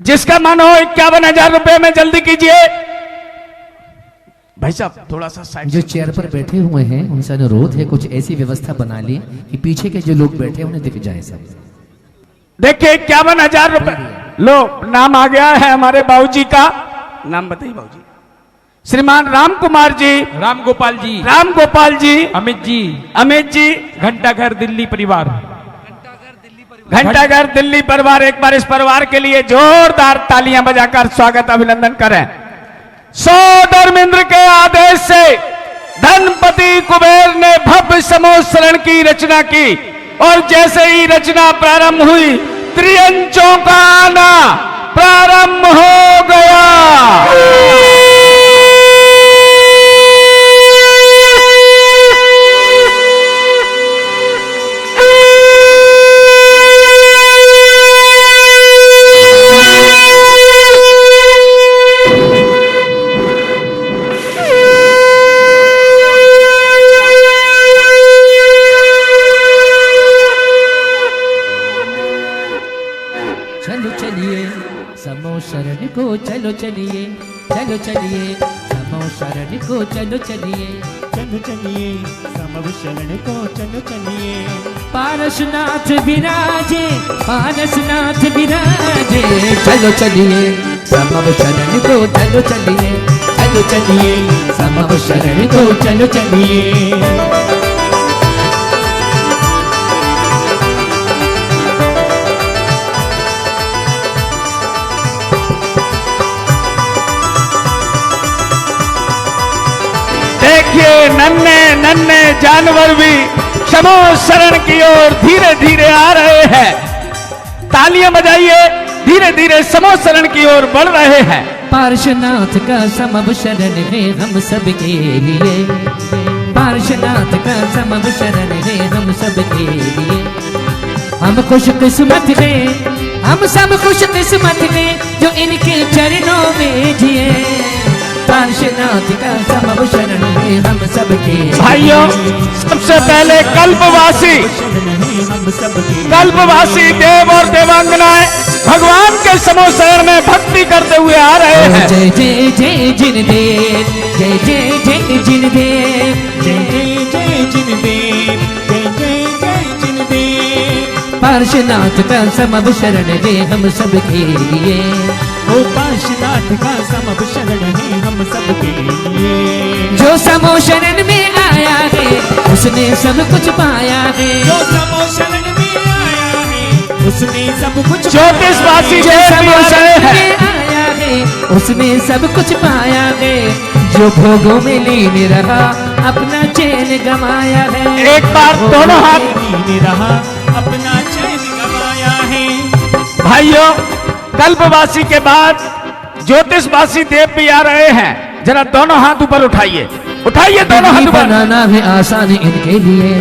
जिसका मन हो 51,000 रुपए में जल्दी कीजिए। भाई साहब थोड़ा सा साइड। जो चेयर पर बैठे हुए हैं उनसे अनुरोध है कुछ ऐसी व्यवस्था बना ली कि पीछे के जो लोग बैठे हैं उन्हें दिख जाए सब। देखिए 51,000 रुपए। लो नाम आ गया है हमारे बाबूजी का, नाम बताइए बाबूजी। श्रीमान राम कुमार जी, राम गोपाल जी, राम गोपाल जी, अमित जी, अमित जी, घंटाघर दिल्ली परिवार, घंटाघर दिल्ली परिवार। एक बार इस परिवार के लिए जोरदार तालियां बजाकर स्वागत अभिनंदन करें। धर्मेंद्र के आदेश से धनपति कुबेर ने भव्य समोसरण की रचना की और जैसे ही रचना प्रारंभ हुई त्रियंचों का आना प्रारंभ हो गया। शरण को चलो चलिए, चलो चलिए समो शरण को चलो चलिए, चलो चलिए समव शरण को चलो चलिए। पारसनाथ विराजे, पारसनाथ विराजे, चलो चलिए समव शरण को चलो चलिए, चलो चलिए समव शरण को चलो चलिए। देखिए नन्हे नन्हे जानवर भी समो शरण की ओर धीरे धीरे आ रहे हैं। तालियां बजाइए, धीरे धीरे समो शरण की ओर बढ़ रहे हैं। पार्श्वनाथ का समव शरण है हम सब के लिए, पार्श्वनाथ का समव शरण है हम सब के लिए। हम खुश किस्मत हैं, हम सब खुश किस्मत हैं जो इनके चरणों में जिए। पार्श्वनाथ का समव शरण है हम सबके। भाइयों सबसे पहले कल्पवासी, कल्पवासी देव और देवांगनाएं भगवान के समो शरण में भक्ति करते हुए आ रहे हैं। जय जय जय जिनदेव, जय जय जय जिनदेव, जय जय जय जिनदेव, जय जय जय जिनदेव। पार्श्वनाथ का समव शरण है हम सबके लिए, ओ पार्श्वनाथ का समव शरण है हम सबके लिए। जो समो शरण में आया है उसने सब कुछ पाया है, जो समो शरण में आया है उसने सब कुछ। ज्योतिषवासी जो समो शरण में आया है उसने सब कुछ पाया है। जो भोगों में लीन रहा अपना चैन गमाया है। एक बार दोनों हाथ रहा अपना चैन गमाया है। भाइयों कल्पवासी के बाद ज्योतिषवासी देव भी आ रहे हैं। जरा दोनों हाथ ऊपर उठाइए, उठाइए दोनों हाथ ऊपर। बनाना है आसान इनके लिए,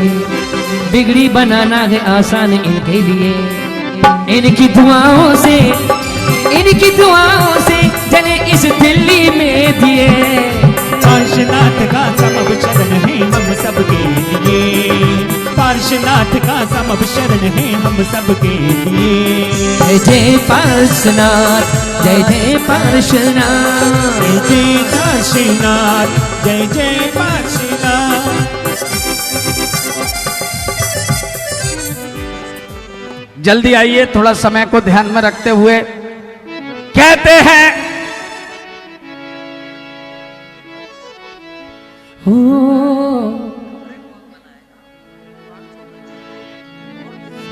बिगड़ी बनाना है आसान इनके लिए। इनकी दुआओं से, इनकी दुआओं से जले इस दिल्ली में दिए। पार्श्वनाथ का समव शरण है हम सबके लिए, पार्श्वनाथ का समव शरण है हम सबके लिए। जय जय पार्श्वनाथ, जय जय पार्श्वनाथ, जय जय पार्श्वनाथ, जय जय पार्श्वनाथ। जल्दी आइए, थोड़ा समय को ध्यान में रखते हुए। कहते हैं हो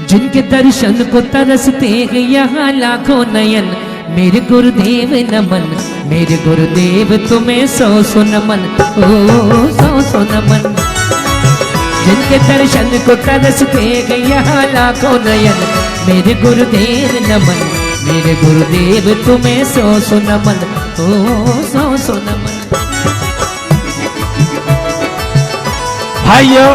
जिनके दर्शन को तरसते हैं यहाँ लाखों नयन। मेरे गुरुदेव नमन, मेरे गुरुदेव तुम्हें सौ सौ नमन, ओ सौ सौ नमन। जिनके दर्शन को तरसते हैं यहाँ लाखों नयन। मेरे गुरुदेव नमन, मेरे गुरुदेव तुम्हें सौ सौ नमन, ओ सौ सौ नमन। भाइयों,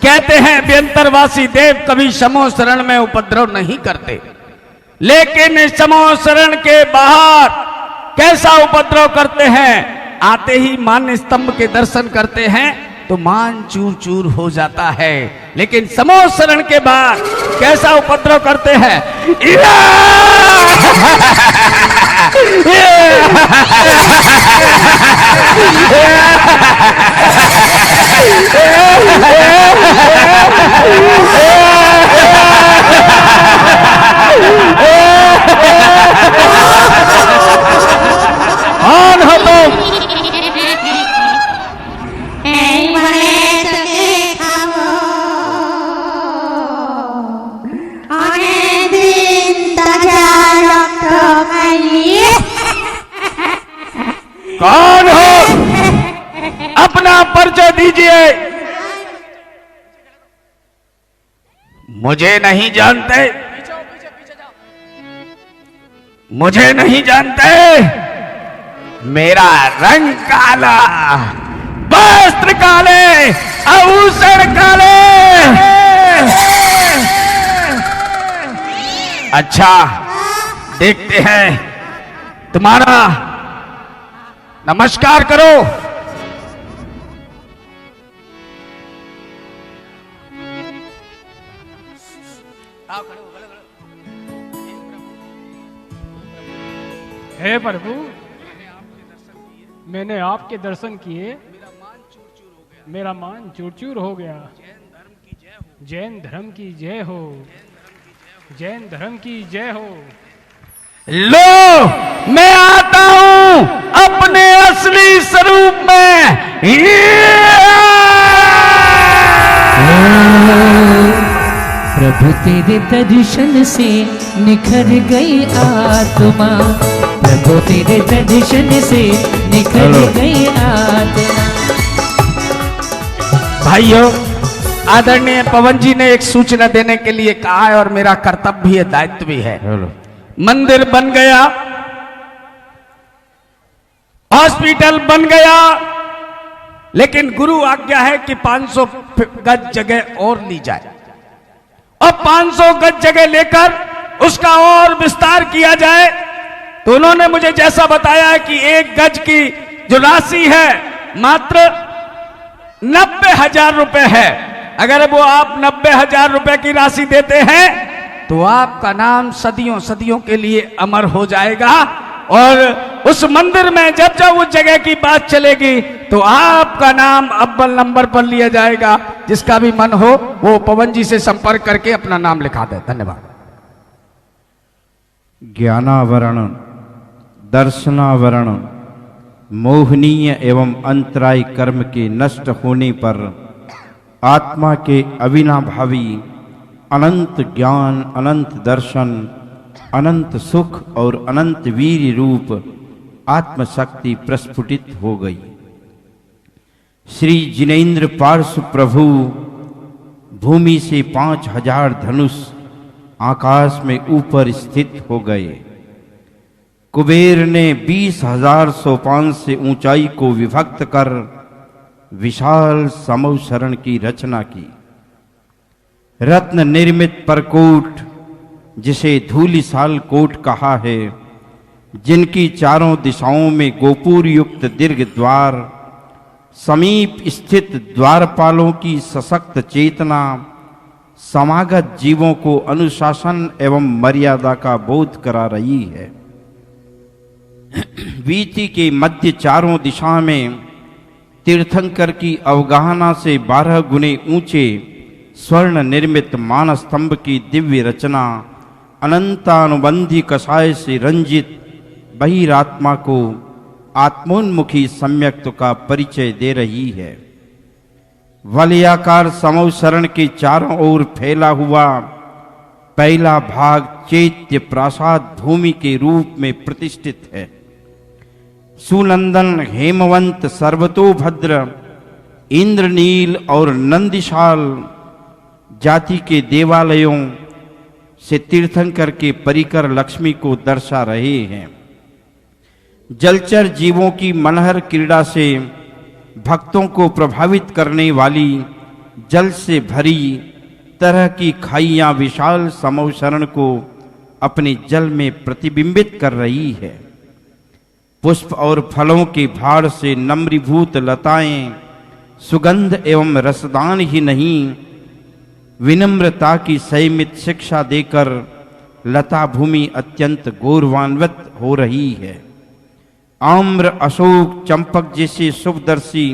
कहते हैं व्यंतरवासी देव कभी समो शरण में उपद्रव नहीं करते, लेकिन इस समो शरण के बाहर कैसा उपद्रव करते हैं। आते ही मान स्तंभ के दर्शन करते हैं तो मान चूर चूर हो जाता है, लेकिन समो शरण के बाद कैसा उपद्रव करते हैं। कौन हो तुम? कौन हो? अपना परिचय दीजिए। मुझे नहीं जानते, मुझे नहीं जानते। मेरा रंग काला, वस्त्र काले, आभूषण काले। अच्छा, देखते हैं, तुम्हारा नमस्कार करो। हे प्रभु, मैंने आपके दर्शन किए, मेरा मान चूर चूर हो गया। जैन धर्म की जय हो, जैन धर्म की जय हो। लो, मैं आता हूं अपने असली स्वरूप में। प्रभु तेरे दर्शन से निखर गई आत्मा, प्रभु तेरे दर्शन से निखर गई आत्मा। भाइयों, आदरणीय पवन जी ने एक सूचना देने के लिए कहा है और मेरा कर्तव्य भी है, दायित्व भी है। मंदिर बन गया, हॉस्पिटल बन गया, लेकिन गुरु आज्ञा है कि 500 गज जगह और ली जाए और 500 गज जगह लेकर उसका और विस्तार किया जाए। तो उन्होंने मुझे जैसा बताया है कि 1 गज की जो राशि है मात्र 90,000 रुपए है। अगर वो आप 90,000 रुपए की राशि देते हैं तो आपका नाम सदियों सदियों के लिए अमर हो जाएगा, और उस मंदिर में जब जब उस जगह की बात चलेगी तो आपका नाम अव्वल नंबर पर लिया जाएगा। जिसका भी मन हो वो पवन जी से संपर्क करके अपना नाम लिखा दे। धन्यवाद। ज्ञानावरण, दर्शनावरण, मोहनीय एवं अंतराय कर्म के नष्ट होने पर आत्मा के अविनाभावी अनंत ज्ञान, अनंत दर्शन, अनंत सुख और अनंत वीर रूप आत्मशक्ति प्रस्फुटित हो गई। श्री जिनेन्द्र पार्श्व प्रभु भूमि से 5,000 धनुष आकाश में ऊपर स्थित हो गए। कुबेर ने 20,000 सोपान से ऊंचाई को विभक्त कर विशाल समौशरण की रचना की। रत्न निर्मित परकोट, जिसे धूलिसाल कोट कहा है, जिनकी चारों दिशाओं में गोपुर युक्त दीर्घ द्वार, समीप स्थित द्वारपालों की सशक्त चेतना समागत जीवों को अनुशासन एवं मर्यादा का बोध करा रही है। वीथी के मध्य चारों दिशा में तीर्थंकर की अवगाहना से 12 गुने ऊंचे स्वर्ण निर्मित मानस्तंभ की दिव्य रचना अनंतानुबंधी कषाय से रंजित बहिरात्मा को आत्मोन्मुखी सम्यक्त्व का परिचय दे रही है। वलयाकार समौशरण के चारों ओर फैला हुआ पहला भाग चैत्य प्रासाद भूमि के रूप में प्रतिष्ठित है। सुनंदन, हेमवंत, सर्वतोभद्र, इंद्रनील और नंदिशाल जाति के देवालयों से तीर्थंकर के परिकर लक्ष्मी को दर्शा रहे हैं। जलचर जीवों की मनहर क्रीड़ा से भक्तों को प्रभावित करने वाली जल से भरी तरह की खाइयां विशाल समव शरण को अपने जल में प्रतिबिंबित कर रही है। पुष्प और फलों के भार से नम्रीभूत लताएं सुगंध एवं रसदान ही नहीं, विनम्रता की संयमित शिक्षा देकर लता भूमि अत्यंत गौरवान्वित हो रही है। आम्र, अशोक, चंपक जैसे शुभदर्शी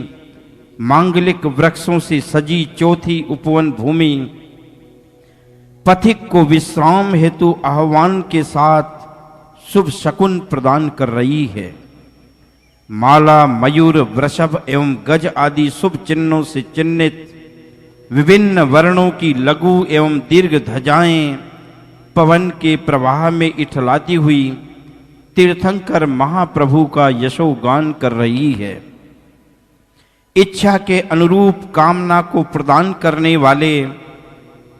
मांगलिक वृक्षों से सजी चौथी उपवन भूमि पथिक को विश्राम हेतु आह्वान के साथ शुभ शकुन प्रदान कर रही है। माला, मयूर, वृषभ एवं गज आदि शुभ चिन्हों से चिन्हित विभिन्न वर्णों की लघु एवं दीर्घ ध्वजाएं पवन के प्रवाह में इठलाती हुई तीर्थंकर महाप्रभु का यशोगान कर रही है। इच्छा के अनुरूप कामना को प्रदान करने वाले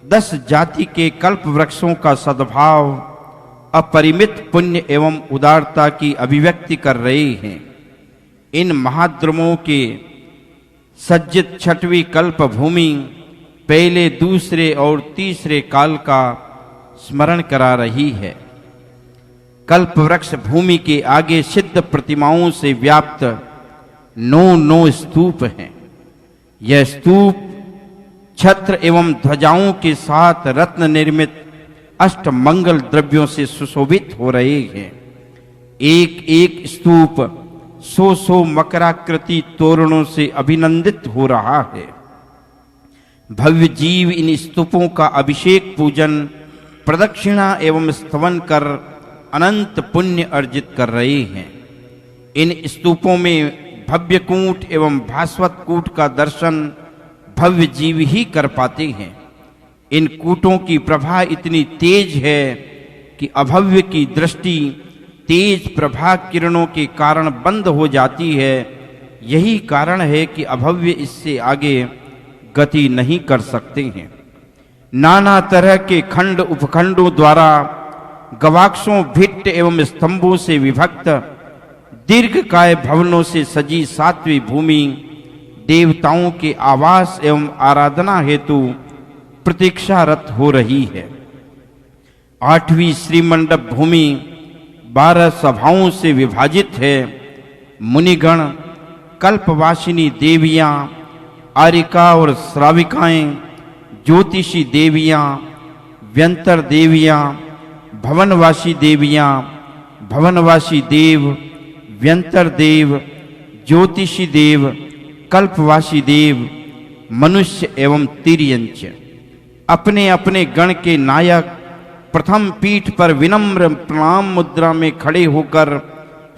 10 जाति के कल्प वृक्षों का सद्भाव अपरिमित पुण्य एवं उदारता की अभिव्यक्ति कर रहे हैं। इन महाद्रुमों के सज्जित छठवीं कल्प भूमि पहले, दूसरे और तीसरे काल का स्मरण करा रही है। कल्प वृक्ष भूमि के आगे सिद्ध प्रतिमाओं से व्याप्त 9 स्तूप हैं। यह स्तूप छत्र एवं ध्वजाओं के साथ रत्न निर्मित अष्ट मंगल द्रव्यों से सुशोभित हो रहे हैं। एक एक स्तूप 100 मकराकृति तोरणों से अभिनंदित हो रहा है। भव्य जीव इन स्तूपों का अभिषेक, पूजन, प्रदक्षिणा एवं स्तवन कर अनंत पुण्य अर्जित कर रहे हैं। इन स्तूपों में भव्य कूट एवं भास्वत कूट का दर्शन भव्य जीव ही कर पाते हैं। इन कूटों की प्रभा इतनी तेज है कि अभव्य की दृष्टि तेज प्रभा किरणों के कारण बंद हो जाती है। यही कारण है कि अभव्य इससे आगे गति नहीं कर सकते हैं। नाना तरह के खंड उपखंडों द्वारा गवाक्षों, भित्त एवं स्तंभों से विभक्त दीर्घकाय भवनों से सजी सातवीं भूमि देवताओं के आवास एवं आराधना हेतु प्रतीक्षारत हो रही है। 8वीं श्रीमंडप भूमि 12 सभाओं से विभाजित है। मुनिगण, कल्पवासिनी देवियां, आरिका और श्राविकाएं, ज्योतिषी देवियां, व्यंतर देवियां, भवनवासी देवियां, भवनवासी देव, व्यंतर देव, ज्योतिषी देव, कल्पवासी देव, मनुष्य एवं तिर्यंच अपने अपने गण के नायक प्रथम पीठ पर विनम्र प्रणाम मुद्रा में खड़े होकर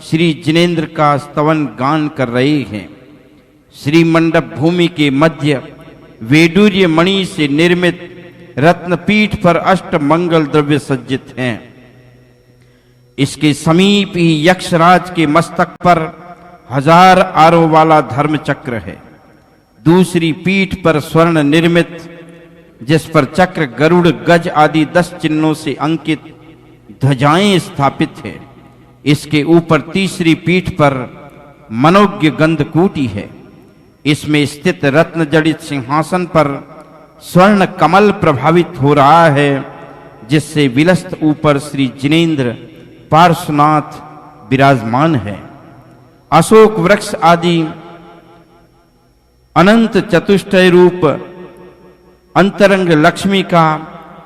श्री जिनेन्द्र का स्तवन गान कर रहे हैं। श्री मंडप भूमि के मध्य वैडूर्य मणि से निर्मित रत्नपीठ पर अष्ट मंगल द्रव्य सज्जित हैं। इसके समीप ही यक्षराज के मस्तक पर 1000 आरों वाला धर्म चक्र है। दूसरी पीठ पर स्वर्ण निर्मित, जिस पर चक्र, गरुड़, गज आदि 10 चिन्हों से अंकित ध्वजाएं स्थापित है। इसके ऊपर तीसरी पीठ पर मनोज्ञ गंधकूटी है। इसमें स्थित रत्न जड़ित सिंहासन पर स्वर्ण कमल प्रभावित हो रहा है, जिससे विलस्त ऊपर श्री जिनेन्द्र पार्श्वनाथ विराजमान है। अशोक वृक्ष आदि अनंत चतुष्टय रूप अंतरंग लक्ष्मी का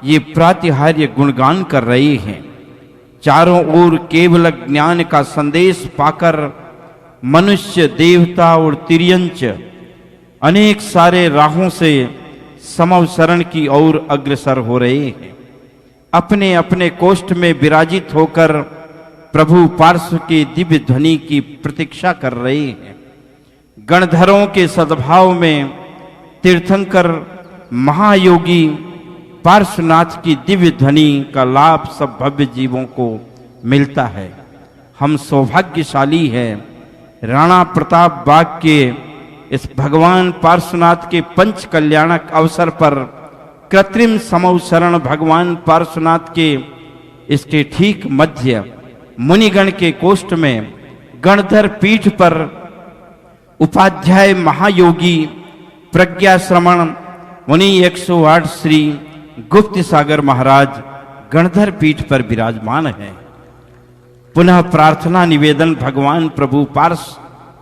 ये प्रातिहार्य गुणगान कर रहे हैं। चारों ओर केवल ज्ञान का संदेश पाकर मनुष्य, देवता और तिर्यंच अनेक सारे राहों से समव शरण की ओर अग्रसर हो रहे हैं। अपने अपने कोष्ठ में विराजित होकर प्रभु पार्श्व के दिव्य ध्वनि की प्रतीक्षा कर रहे हैं। गणधरों के सद्भाव में तीर्थंकर महायोगी पार्श्वनाथ की दिव्य ध्वनि का लाभ सब भव्य जीवों को मिलता है। हम सौभाग्यशाली हैं। राणा प्रताप बाग के इस भगवान पार्श्वनाथ के पंच कल्याणक अवसर पर कृत्रिम समौ शरण भगवान पार्श्वनाथ के इसके ठीक मध्य मुनिगण के कोष्ठ में गणधर पीठ पर उपाध्याय महायोगी प्रज्ञा श्रवण मुनि 108 श्री गुप्त सागर महाराज गणधर पीठ पर विराजमान है। पुनः प्रार्थना निवेदन भगवान प्रभु पार्श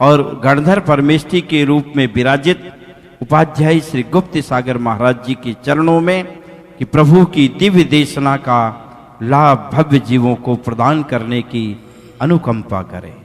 और गणधर परमेष्ठी के रूप में विराजित उपाध्याय श्री गुप्त सागर महाराज जी के चरणों में कि प्रभु की दिव्य देशना का लाभ भव्य जीवों को प्रदान करने की अनुकंपा करें।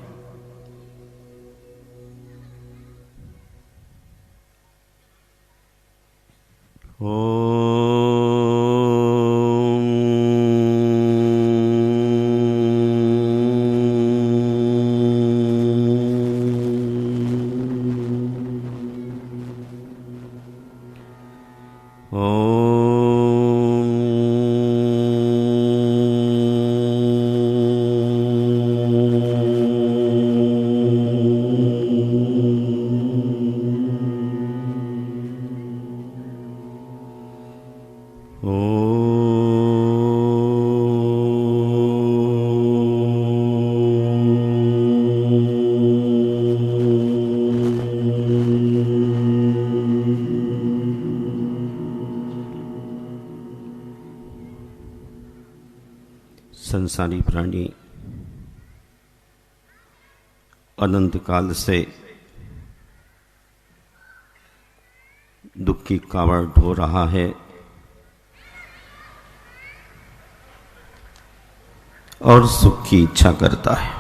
संसारी प्राणी अनंत काल से दुख की कावड़ ढो रहा है और सुख की इच्छा करता है।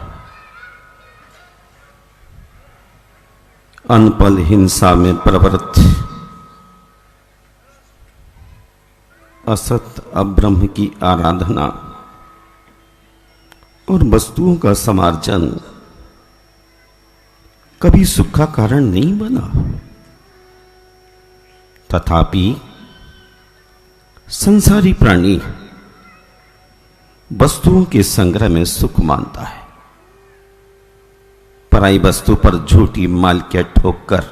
अनपल हिंसा में प्रवृत्त असत अब्रह्म की आराधना और वस्तुओं का समार्जन कभी सुख का कारण नहीं बना। तथापि संसारी प्राणी वस्तुओं के संग्रह में सुख मानता है। पराई वस्तु पर झूठी मालिकियत ठोककर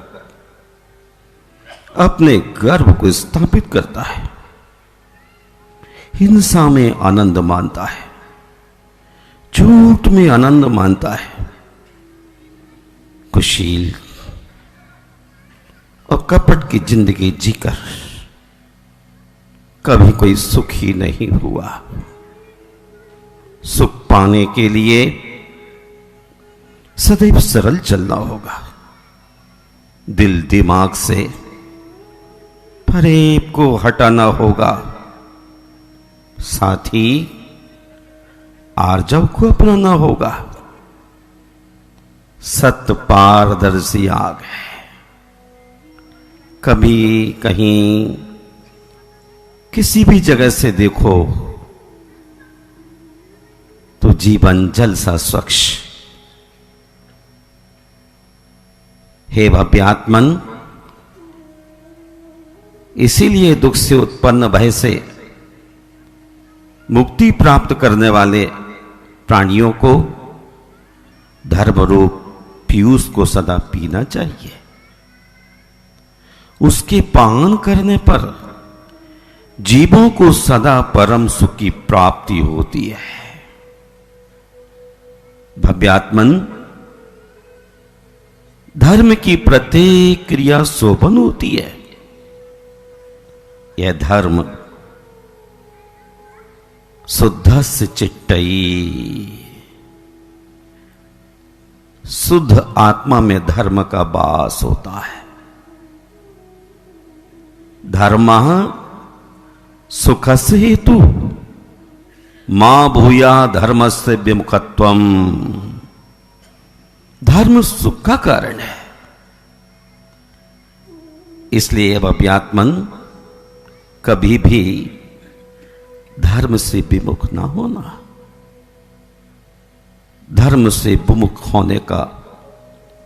अपने गर्व को स्थापित करता है। हिंसा में आनंद मानता है, झूठ में आनंद मानता है। कुशील और कपट की जिंदगी जीकर कभी कोई सुखी नहीं हुआ। सुख पाने के लिए सदैव सरल चलना होगा। दिल दिमाग से फरेब को हटाना होगा, साथ ही आर्जव को अपनाना होगा। सत्य पारदर्शी आग है, कभी कहीं किसी भी जगह से देखो तो जीवन जल सा स्वच्छ। हे भव्यात्मन, इसीलिए दुख से उत्पन्न भय से मुक्ति प्राप्त करने वाले प्राणियों को धर्म रूप पीयूष को सदा पीना चाहिए। उसके पान करने पर जीवों को सदा परम सुख की प्राप्ति होती है। भव्यात्मन, धर्म की प्रत्येक क्रिया शोभन होती है। यह धर्म शुद्धस्य चिट्टयी, शुद्ध आत्मा में धर्म का वास होता है। धर्म सुखस्य हेतु मां भूया धर्मस्य विमुखत्वम। धर्म सुख का कारण है, इसलिए भव्यात्मन कभी भी धर्म से विमुख ना होना। धर्म से विमुख होने का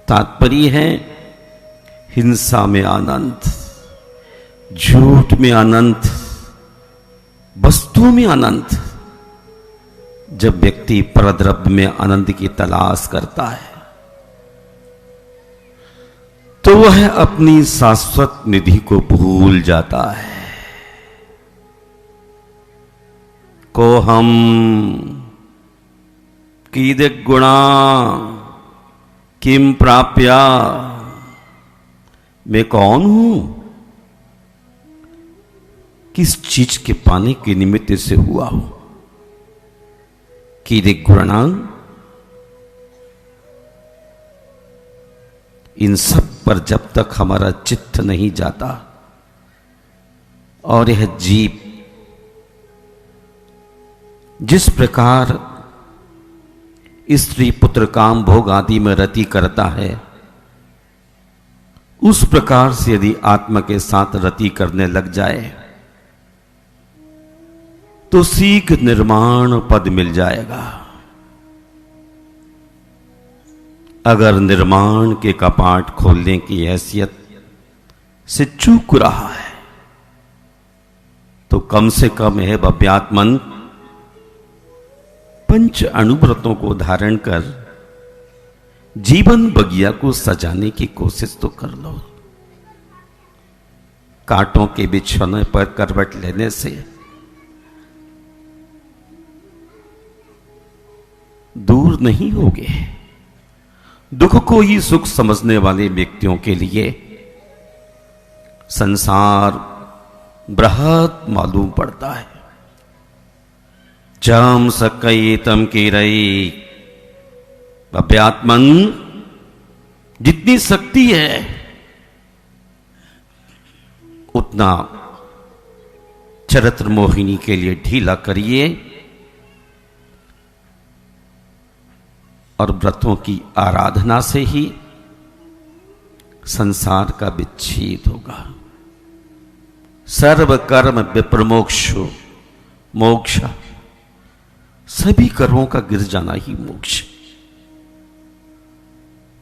तात्पर्य है हिंसा में आनंद, झूठ में आनंद, वस्तुओं में आनंद। जब व्यक्ति परद्रव्य में आनंद की तलाश करता है तो वह अपनी शाश्वत निधि को भूल जाता है। को हम कीदृक् गुणा किम प्राप्या, मैं कौन हूं, किस चीज के पाने के निमित्त से हुआ हो। कीदृक् गुणा, इन सब पर जब तक हमारा चित्त नहीं जाता और यह जीव जिस प्रकार स्त्री पुत्र काम भोग आदि में रति करता है, उस प्रकार से यदि आत्मा के साथ रति करने लग जाए तो शीघ्र निर्माण पद मिल जाएगा। अगर निर्माण के कपाट खोलने की हैसियत से चूक रहा है तो कम से कम है भव्यात्मन पंच अणुव्रतों को धारण कर जीवन बगिया को सजाने की कोशिश तो कर लो। कांटों के बिछौने पर करवट लेने से दूर नहीं होगे। दुख को ही सुख समझने वाले व्यक्तियों के लिए संसार बृहत मालूम पड़ता है। जम सकई तम की रई, अभ्यात्मन जितनी शक्ति है उतना चरित्र मोहिनी के लिए ढीला करिए और व्रतों की आराधना से ही संसार का विच्छेद होगा। सर्व कर्म विप्रमोक्षो मोक्ष, सभी कर्मों का गिर जाना ही मोक्ष।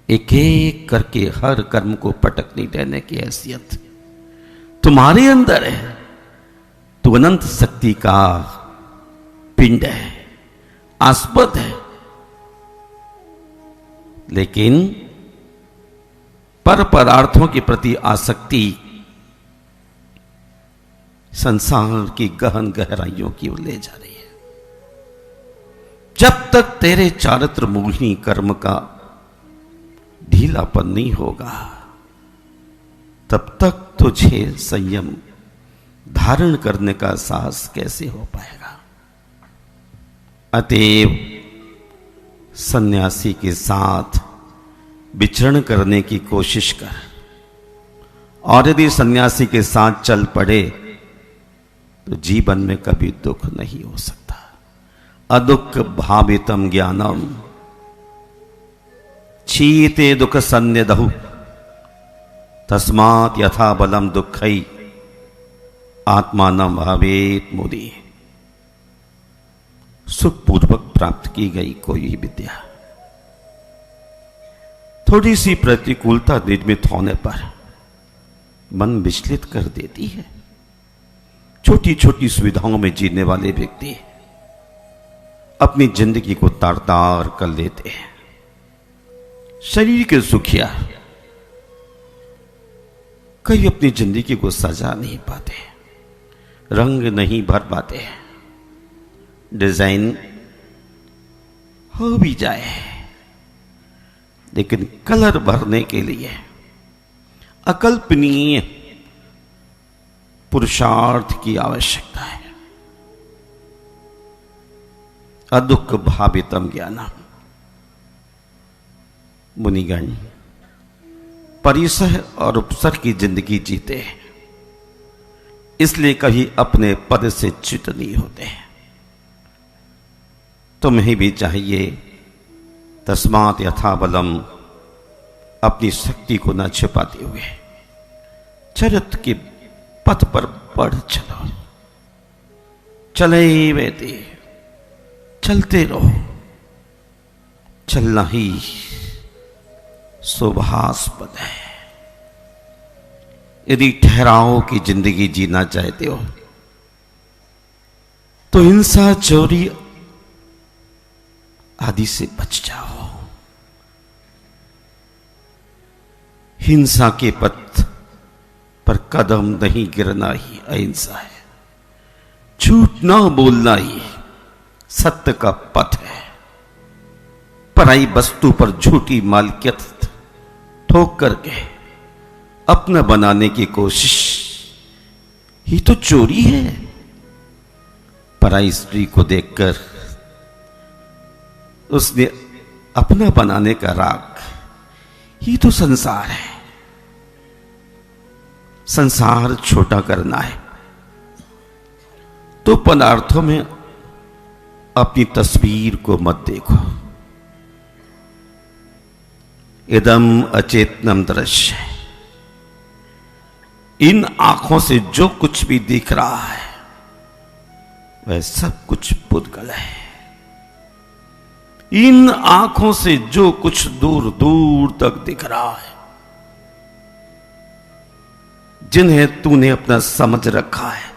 एक एक करके हर कर्म को पटकने देने की हैसियत तुम्हारे अंदर है। तू अनंत शक्ति का पिंड है, आस्पद है, लेकिन पर पदार्थों के प्रति आसक्ति संसार की गहन गहराइयों की ओर ले जा रही है। जब तक तेरे चारित्र मोहिनी कर्म का ढीलापन नहीं होगा तब तक तुझे संयम धारण करने का साहस कैसे हो पाएगा। अतएव सन्यासी के साथ विचरण करने की कोशिश कर, और यदि सन्यासी के साथ चल पड़े तो जीवन में कभी दुख नहीं हो सकता। अदुख भावितम ज्ञानम चीते दुख सन्निधौ, तस्मात् यथा बलम दुःखै आत्मानं भावेत मुदि। सुखपूर्वक प्राप्त की गई कोई विद्या थोड़ी सी प्रतिकूलता निर्मित होने पर मन विचलित कर देती है। छोटी छोटी सुविधाओं में जीने वाले व्यक्ति अपनी जिंदगी को तार तार कर लेते हैं। शरीर के सुखिया कई अपनी जिंदगी को सजा नहीं पाते, रंग नहीं भर पाते, डिजाइन हो भी जाए लेकिन कलर भरने के लिए अकल्पनीय पुरुषार्थ की आवश्यकता है। अदुख भावितम ज्ञानम, मुनिगण परिसर और उपसर की जिंदगी जीते हैं, इसलिए कभी अपने पद से च्युत नहीं होते। तुम्हें भी चाहिए तस्मात् यथा बलम, अपनी शक्ति को न छिपाते हुए चरित्र के पथ पर बढ़ चलो। चले वेते, चलते रहो। चलना ही शोभास्पद है। यदि ठहराव की जिंदगी जीना चाहते हो तो हिंसा चोरी आदि से बच जाओ। हिंसा के पथ पर कदम नहीं गिरना ही अहिंसा है। झूठ ना बोलना ही सत्य का पथ है। पराई वस्तु पर झूठी मालिकियत ठोक करके अपना बनाने की कोशिश ही तो चोरी है। पराई स्त्री को देखकर उसने अपना बनाने का राग ही तो संसार है। संसार छोटा करना है तो पदार्थों में अपनी तस्वीर को मत देखो। इदम अचेतनम दृश्य, इन आंखों से जो कुछ भी दिख रहा है वह सब कुछ पुद्गल है। इन आंखों से जो कुछ दूर दूर तक दिख रहा है, जिन्हें तूने अपना समझ रखा है,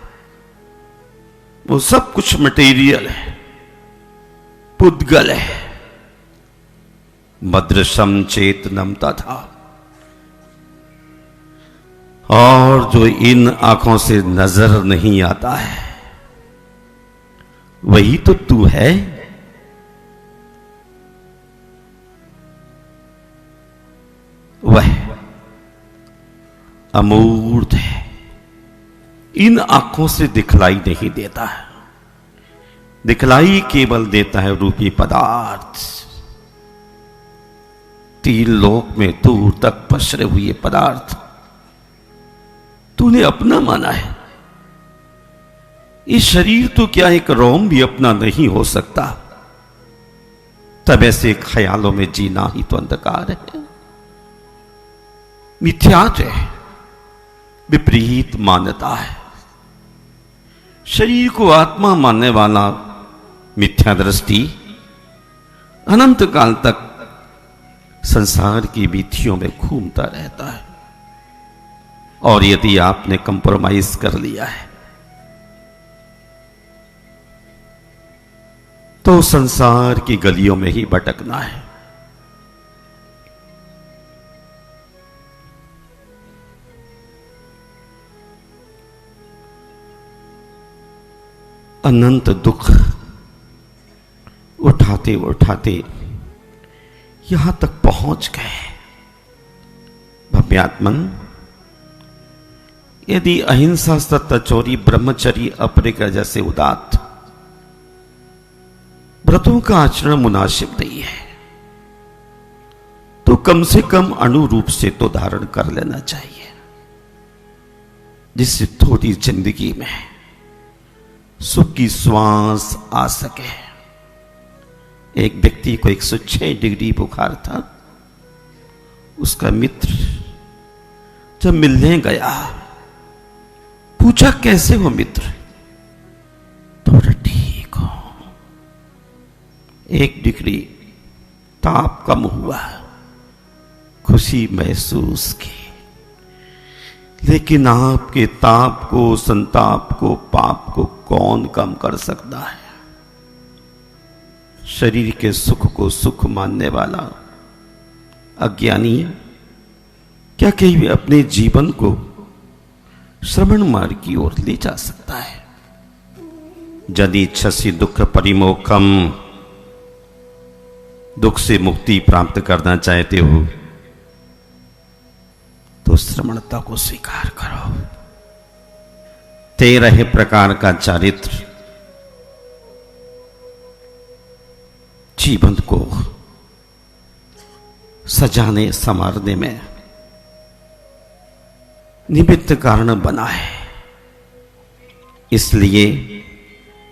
वो सब कुछ मटेरियल है, पुद्गल है। मदृशम चेतनम तथा, और जो इन आंखों से नजर नहीं आता है वही तो तू है। वह अमूर्त है, इन आंखों से दिखलाई नहीं देता है। दिखलाई केवल देता है रूपी पदार्थ। तीन लोक में दूर तक पसरे हुए पदार्थ तूने अपना माना है। ये शरीर तो क्या एक रोम भी अपना नहीं हो सकता। तब ऐसे ख्यालों में जीना ही तो अंधकार है, मिथ्यात्व है, विपरीत मान्यता है। शरीर को आत्मा मानने वाला मिथ्या दृष्टि अनंत काल तक संसार की विधियों में घूमता रहता है। और यदि आपने कंप्रोमाइज कर लिया है तो संसार की गलियों में ही भटकना है। अनंत दुख उठाते उठाते यहां तक पहुंच गए। भव्यात्मन, यदि अहिंसा, सत्य, चोरी, ब्रह्मचर्य, अपरिग्रह जैसे उदात्त व्रतों का आचरण मुनासिब नहीं है तो कम से कम अनुरूप से तो धारण कर लेना चाहिए, जिससे थोड़ी जिंदगी में सुख की श्वास आ सके। एक व्यक्ति को 106 डिग्री बुखार था। उसका मित्र जब मिलने गया, पूछा कैसे हो मित्र? थोड़ा ठीक हो। 1 डिग्री ताप कम हुआ, खुशी महसूस की। लेकिन आपके ताप को, संताप को, पाप को कौन कम कर सकता है? शरीर के सुख को सुख मानने वाला अज्ञानी क्या कहीं अपने जीवन को श्रवण मार्ग की ओर ले जा सकता है? यदि छसी दुख परिमोखम, दुख से मुक्ति प्राप्त करना चाहते हो तो श्रमणता को स्वीकार करो। 13 प्रकार का चारित्र जीवन को सजाने संवारने में निमित्त कारण बना है। इसलिए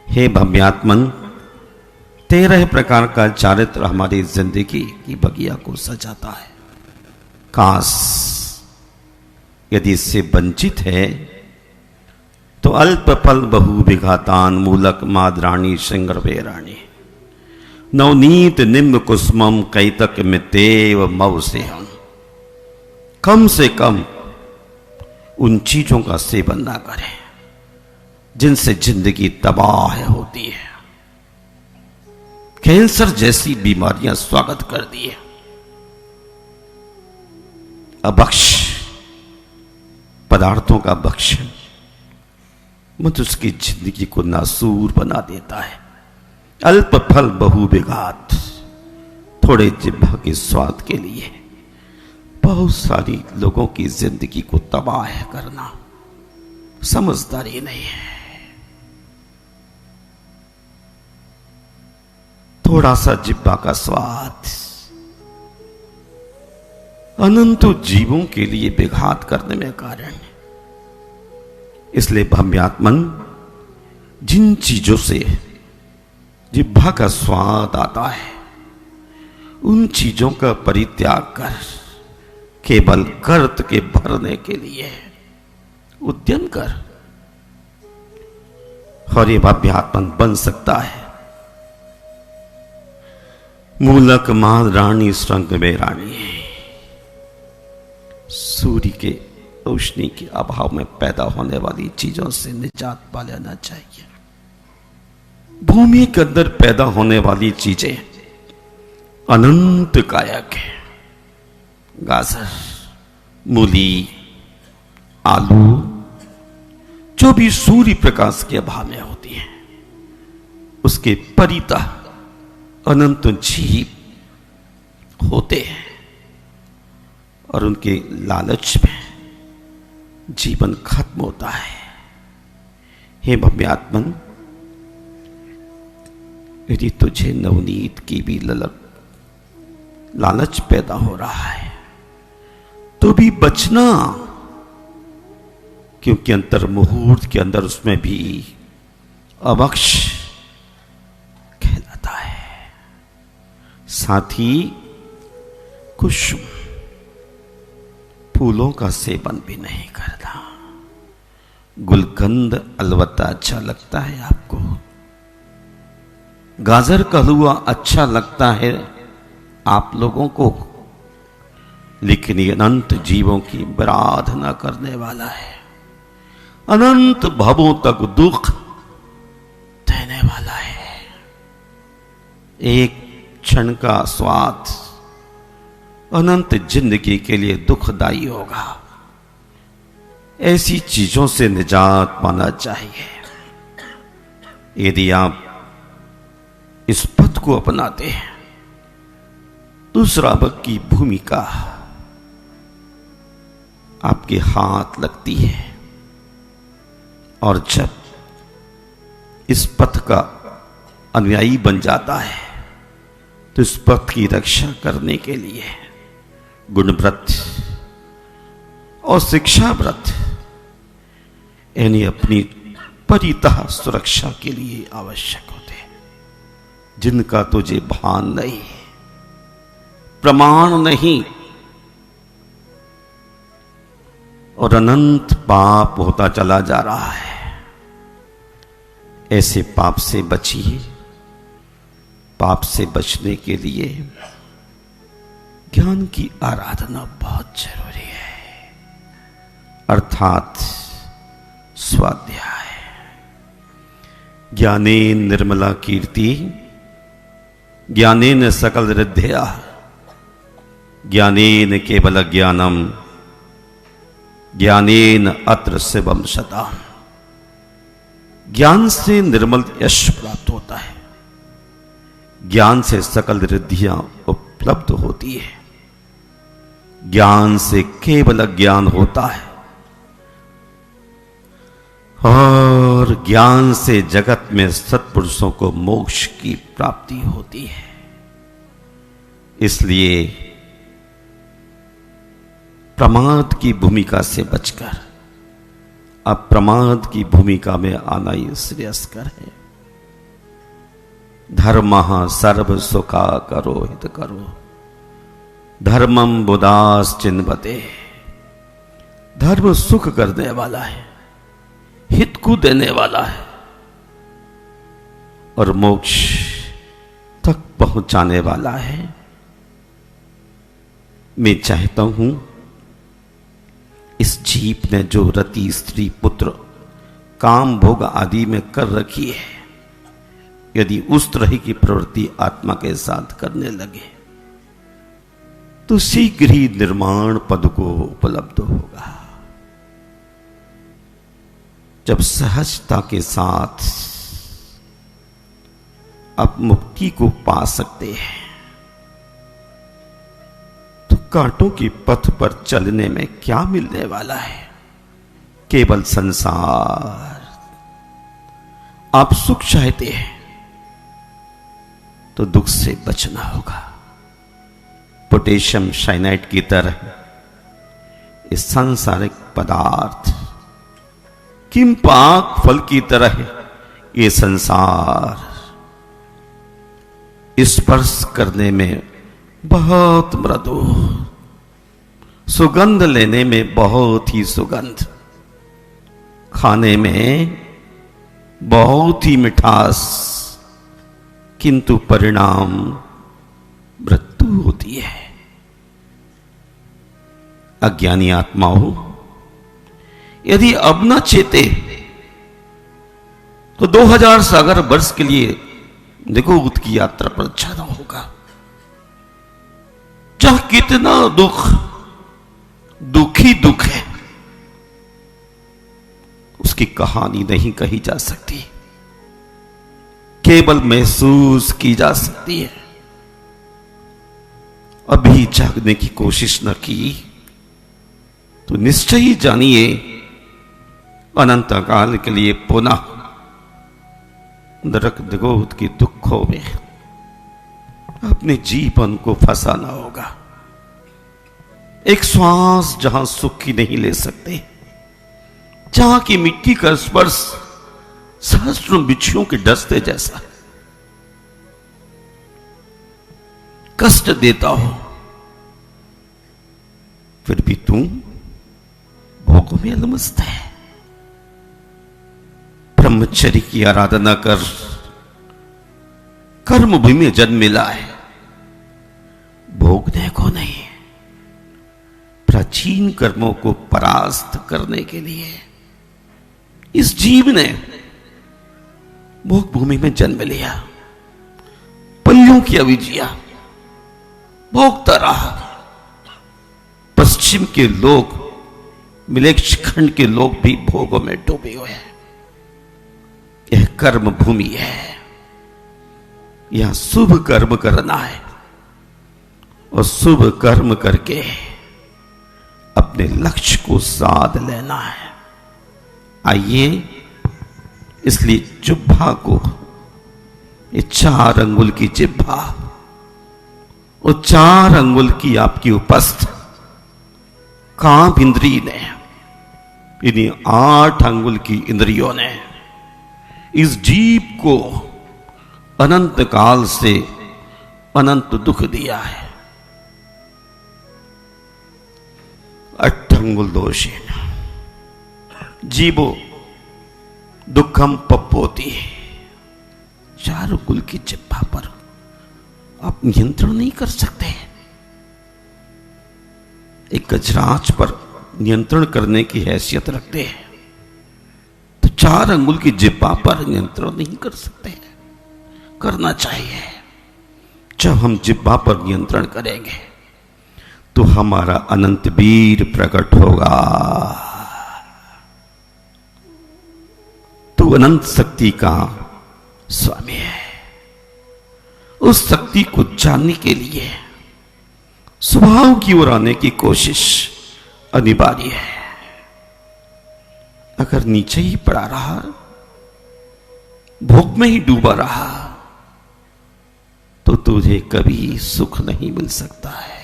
हे भव्यात्मन, 13 प्रकार का चारित्र हमारी जिंदगी की बगिया को सजाता है। काश यदि इससे वंचित है तो अल्प फल बहु विघातान मूलक माद्राणी सिंगरवे राणी नवनीत निम्ब कुसुमम कैतक मितेव मव से हम। कम से कम उन चीजों का सेवन ना करें जिनसे जिंदगी तबाह होती है। कैंसर जैसी बीमारियां स्वागत कर दी है। अभक्ष पदार्थों का भक्षण मत उसकी जिंदगी को नासूर बना देता है। अल्प फल बहु विघात, थोड़े जिह्वा के स्वाद के लिए बहुत सारी लोगों की जिंदगी को तबाह करना समझदारी नहीं है। थोड़ा सा जिह्वा का स्वाद अनंत जीवों के लिए विघात करने में कारण है। इसलिए भव्यात्मन, जिन चीजों से जिह्वा का स्वाद आता है उन चीजों का परित्याग कर केवल कर्त के भरने के लिए उद्यम कर, और ये भव्यात्मन बन सकता है। मूलक माल रानी श्रृंग में रानी, सूर्य के रोशनी के अभाव में पैदा होने वाली चीजों से निजात पा लेना चाहिए। भूमि के अंदर पैदा होने वाली चीजें अनंत कायक है। गाजर, मूली, आलू, जो भी सूर्य प्रकाश के अभाव में होती है उसके परितः अनंत जीव होते हैं और उनके लालच में जीवन खत्म होता है। हे भव्यात्मन, यदि तुझे नवनीत की भी लालच पैदा हो रहा है तो भी बचना, क्योंकि अंतर मुहूर्त के अंदर उसमें भी अवक्ष कहलाता है। साथ ही कुछ फूलों का सेवन भी नहीं करना। गुलकंद अलबत्ता अच्छा लगता है आपको, गाजर का हलवा अच्छा लगता है आप लोगों को, लेकिन ये अनंत जीवों की आराधना करने वाला है, अनंत भवों तक दुख देने वाला है। एक क्षण का स्वाद अनंत जिंदगी के लिए दुखदाई होगा। ऐसी चीजों से निजात पाना चाहिए। यदि आप इस पथ को अपनाते हैं तो श्रावक की भूमिका आपके हाथ लगती है, और जब इस पथ का अनुयायी बन जाता है तो इस पथ की रक्षा करने के लिए गुणव्रत और शिक्षा व्रत यानी अपनी परितः सुरक्षा के लिए आवश्यक होते हैं, जिनका तुझे भान नहीं, प्रमाण नहीं, और अनंत पाप होता चला जा रहा है। ऐसे पाप से बचिए। पाप से बचने के लिए ज्ञान की आराधना बहुत जरूरी है, अर्थात स्वाध्याय। ज्ञानेन निर्मला कीर्ति, ज्ञानेन सकल रिद्धया, ज्ञानेन केवल ज्ञानम, ज्ञानेन अत्र शिवम सदा। ज्ञान से निर्मल यश प्राप्त होता है, ज्ञान से सकल रिद्धियां उपलब्ध होती है, ज्ञान से केवल ज्ञान होता है, और ज्ञान से जगत में सत्पुरुषों को मोक्ष की प्राप्ति होती है। इसलिए प्रमाद की भूमिका से बचकर अप्रमाद की भूमिका में आना ही श्रेयस्कर है। धर्म सर्व सुखा करो हित करो, धर्मम बुदास चिन्हते। धर्म सुख करने वाला है, हित को देने वाला है, और मोक्ष तक पहुंचाने वाला है। मैं चाहता हूं इस जीव ने जो रति स्त्री पुत्र काम भोग आदि में कर रखी है, यदि उस तरह की प्रवृत्ति आत्मा के साथ करने लगे तो शीघ्र ही निर्माण पद को उपलब्ध होगा। जब सहजता के साथ आप मुक्ति को पा सकते हैं, तो कांटों के पथ पर चलने में क्या मिलने वाला है? केवल संसार। आप सुख चाहते हैं तो दुख से बचना होगा। पोटेशियम साइनाइड की तरह इस सांसारिक पदार्थ किंपाक फल की तरह ये संसार स्पर्श करने में बहुत मृदु, सुगंध लेने में बहुत ही सुगंध, खाने में बहुत ही मिठास, किंतु परिणाम मृत्यु होती है। अज्ञानी आत्माओं, यदि अब न चेते तो 2000 सागर वर्ष के लिए निगोद की यात्रा पर जाना होगा, जहां कितना दुखी दुख है उसकी कहानी नहीं कही जा सकती, केवल महसूस की जा सकती है। अभी जागने की कोशिश न की तो निश्चय ही जानिए अनंत काल के लिए पुनः नरक निगोद की दुखों में अपने जीवन को फंसाना होगा। एक श्वास जहां सुख की नहीं ले सकते, जहां की मिट्टी का स्पर्श सहस्रों बिच्छुओं के डसते जैसा कष्ट देता हो, फिर भी तू भोगों में अलमस्त है। ब्रह्मचर्य की आराधना कर, कर्म भूमि में जन्म मिला है, भोगने को नहीं, प्राचीन कर्मों को परास्त करने के लिए इस जीव ने भोग भूमि में जन्म लिया, पल्लियों की अवधि जिया, भोगता रहा। पश्चिम के लोग, मिलेक्ष खंड के लोग भी भोगों में डूबे हुए हैं। यह कर्म भूमि है, यहां शुभ कर्म करना है और शुभ कर्म करके अपने लक्ष्य को साध लेना है। आइए, इसलिए जिह्वा को, ये 4 अंगुल की जिह्वा और 4 अंगुल की आपकी उपस्थ कांप इंद्रिय ने, इन्हीं 8 अंगुल की इंद्रियों ने इस जीव को अनंत काल से अनंत दुख दिया है। 8 अंगुल दोषेण जीवो दुखम पप्पोति। 4 अंगुल की जिह्वा पर आप नियंत्रण नहीं कर सकते। एक गजराज पर नियंत्रण करने की हैसियत रखते हैं, तो 4 अंगुल की जिह्वा पर नियंत्रण नहीं कर सकते। करना चाहिए। जब हम जिह्वा पर नियंत्रण करेंगे तो हमारा अनंत वीर प्रकट होगा। तो अनंत शक्ति का स्वामी है। उस शक्ति को जानने के लिए स्वभाव की ओर आने की कोशिश अनिवार्य है। अगर नीचे ही पड़ा रहा, भोग में ही डूबा रहा, तो तुझे कभी सुख नहीं मिल सकता है।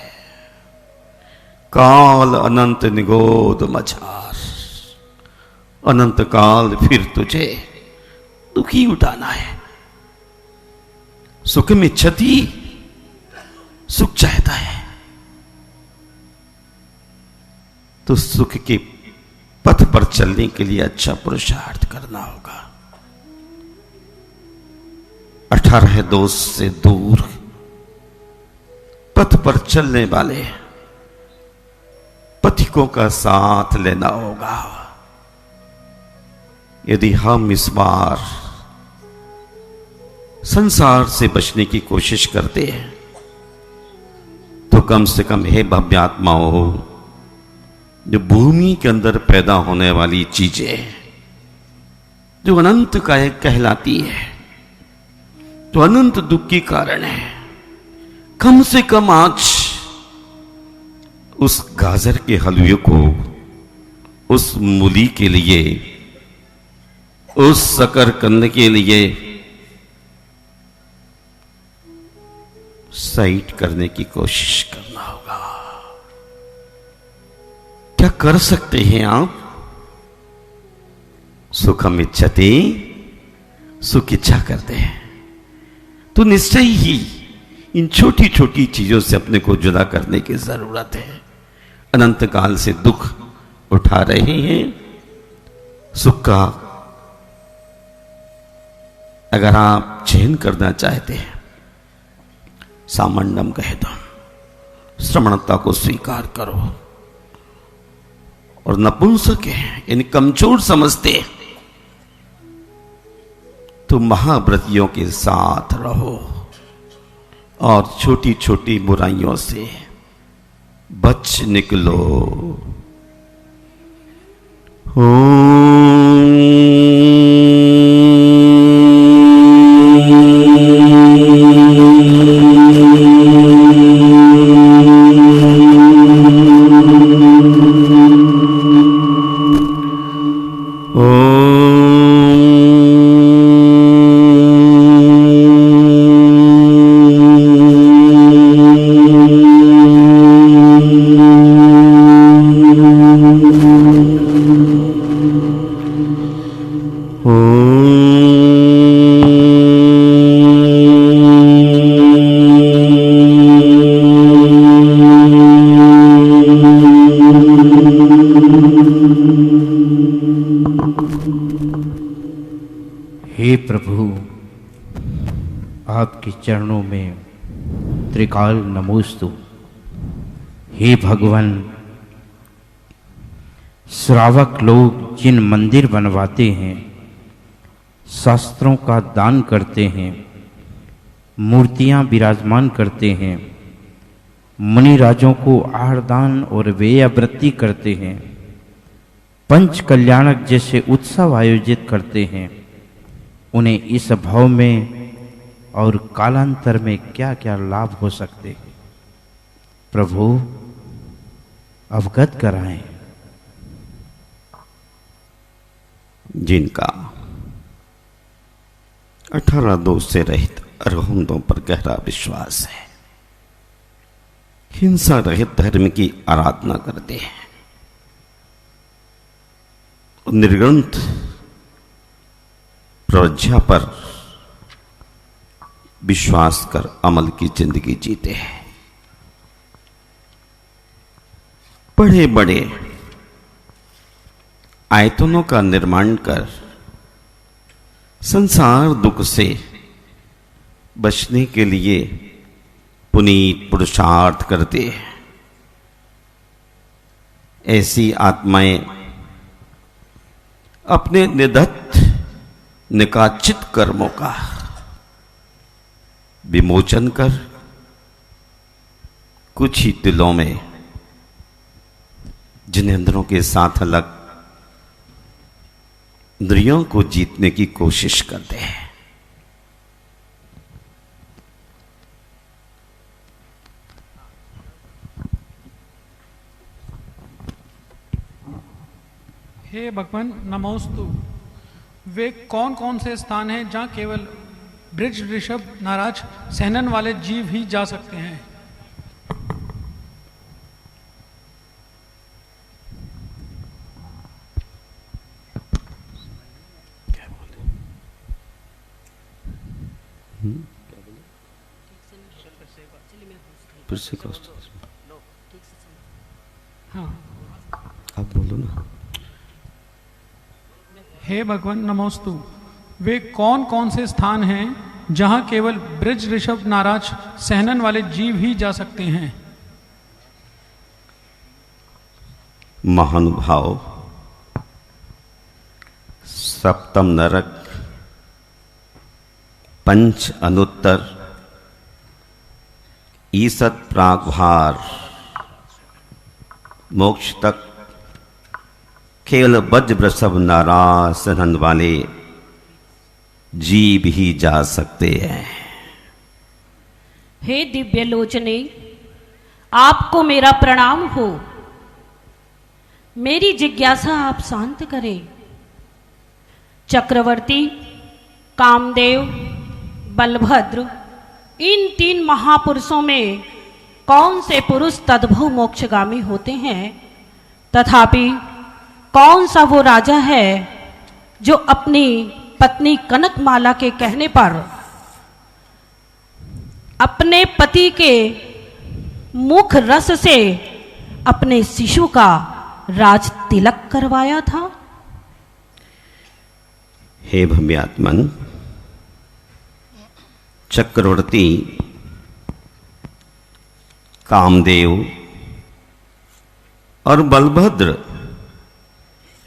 काल अनंत निगोद मझार, अनंत काल फिर तुझे दुखी उठाना है। सुख में क्षति, सुख चाहता है तो सुख के पथ पर चलने के लिए अच्छा पुरुषार्थ करना होगा। 18 दोष से दूर पथ पर चलने वाले पथिकों का साथ लेना होगा। यदि हम इस बार संसार से बचने की कोशिश करते हैं तो कम से कम हे भव्य आत्माओं, जो भूमि के अंदर पैदा होने वाली चीजें जो अनंत काय कहलाती है, तो अनंत दुख की कारण है। कम से कम आज उस गाजर के हलवे को, उस मूली के लिए, उस शकरकंद के लिए साइड करने की कोशिश करना होगा। क्या कर सकते हैं आप? सुखम इच्छति, सुख इच्छा करते हैं तो निश्चय ही इन छोटी छोटी चीजों से अपने को जुदा करने की जरूरत है। अनंत काल से दुख उठा रहे हैं, सुख का अगर आप चयन करना चाहते हैं, सामंडम कह दो, श्रमणता को स्वीकार करो। और नपुंसक है यानी कमजोर समझते तो महाव्रतियों के साथ रहो और छोटी छोटी बुराइयों से बच निकलो। हे प्रभु, आपके चरणों में त्रिकाल नमोस्तु। हे भगवान, श्रावक लोग जिन मंदिर बनवाते हैं, शास्त्रों का दान करते हैं, मूर्तियां विराजमान करते हैं, मुनि राजों को आहार दान और व्ययवृत्ति करते हैं, पंच कल्याणक जैसे उत्सव आयोजित करते हैं, उन्हें इस भाव में और कालांतर में क्या क्या लाभ हो सकते हैं, प्रभु अवगत कराएं। जिनका 18 दोष से रहित अरहंतों पर गहरा विश्वास है, हिंसा रहित धर्म की आराधना करते हैं, निर्ग्रंथ प्रज्ञा पर विश्वास कर अमल की जिंदगी जीते हैं, बड़े बड़े आयतनों का निर्माण कर संसार दुख से बचने के लिए पुनीत पुरुषार्थ करते हैं। ऐसी आत्माएं अपने निदत्त निकाचित कर्मों का विमोचन कर कुछ ही दिलों में जिनेंद्रों के साथ अलग इंद्रियों को जीतने की कोशिश करते हैं। हे भगवान नमोस्तु। वे कौन कौन से स्थान हैं जहाँ केवल ब्रज ऋषभ नाराज सहनन वाले जीव ही जा सकते हैं? हाँ, आप बोलो ना। हे भगवान नमोस्तु। वे कौन कौन से स्थान हैं जहां केवल ब्रज ऋषभ नाराज सहनन वाले जीव ही जा सकते हैं? महानुभाव, सप्तम नरक, पंच अनुत्तर, ईसत प्रागभार, मोक्ष तक केवल ब्रज वृषभ नाराज सहनन वाले जी भी जा सकते हैं। हे दिव्य लोचने, आपको मेरा प्रणाम हो। मेरी जिज्ञासा आप शांत करें। चक्रवर्ती, कामदेव, बलभद्र, इन 3 महापुरुषों में कौन से पुरुष तद्भव मोक्षगामी होते हैं? तथापि कौन सा वो राजा है जो अपनी पत्नी कनकमाला के कहने पर अपने पति के मुख रस से अपने शिशु का राज तिलक करवाया था? हे भव्यात्मन, चक्रवर्ती, कामदेव और बलभद्र,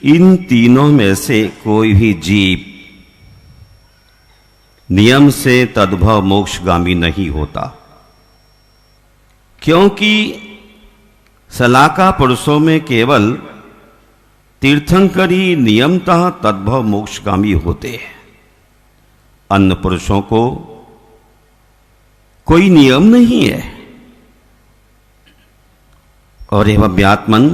इन तीनों में से कोई भी जीव नियम से तद्भव मोक्षगामी नहीं होता, क्योंकि सलाका पुरुषों में केवल तीर्थंकरी नियमतः तद्भव मोक्षगामी होते हैं। अन्य पुरुषों को कोई नियम नहीं है। और हे भव्यात्मन,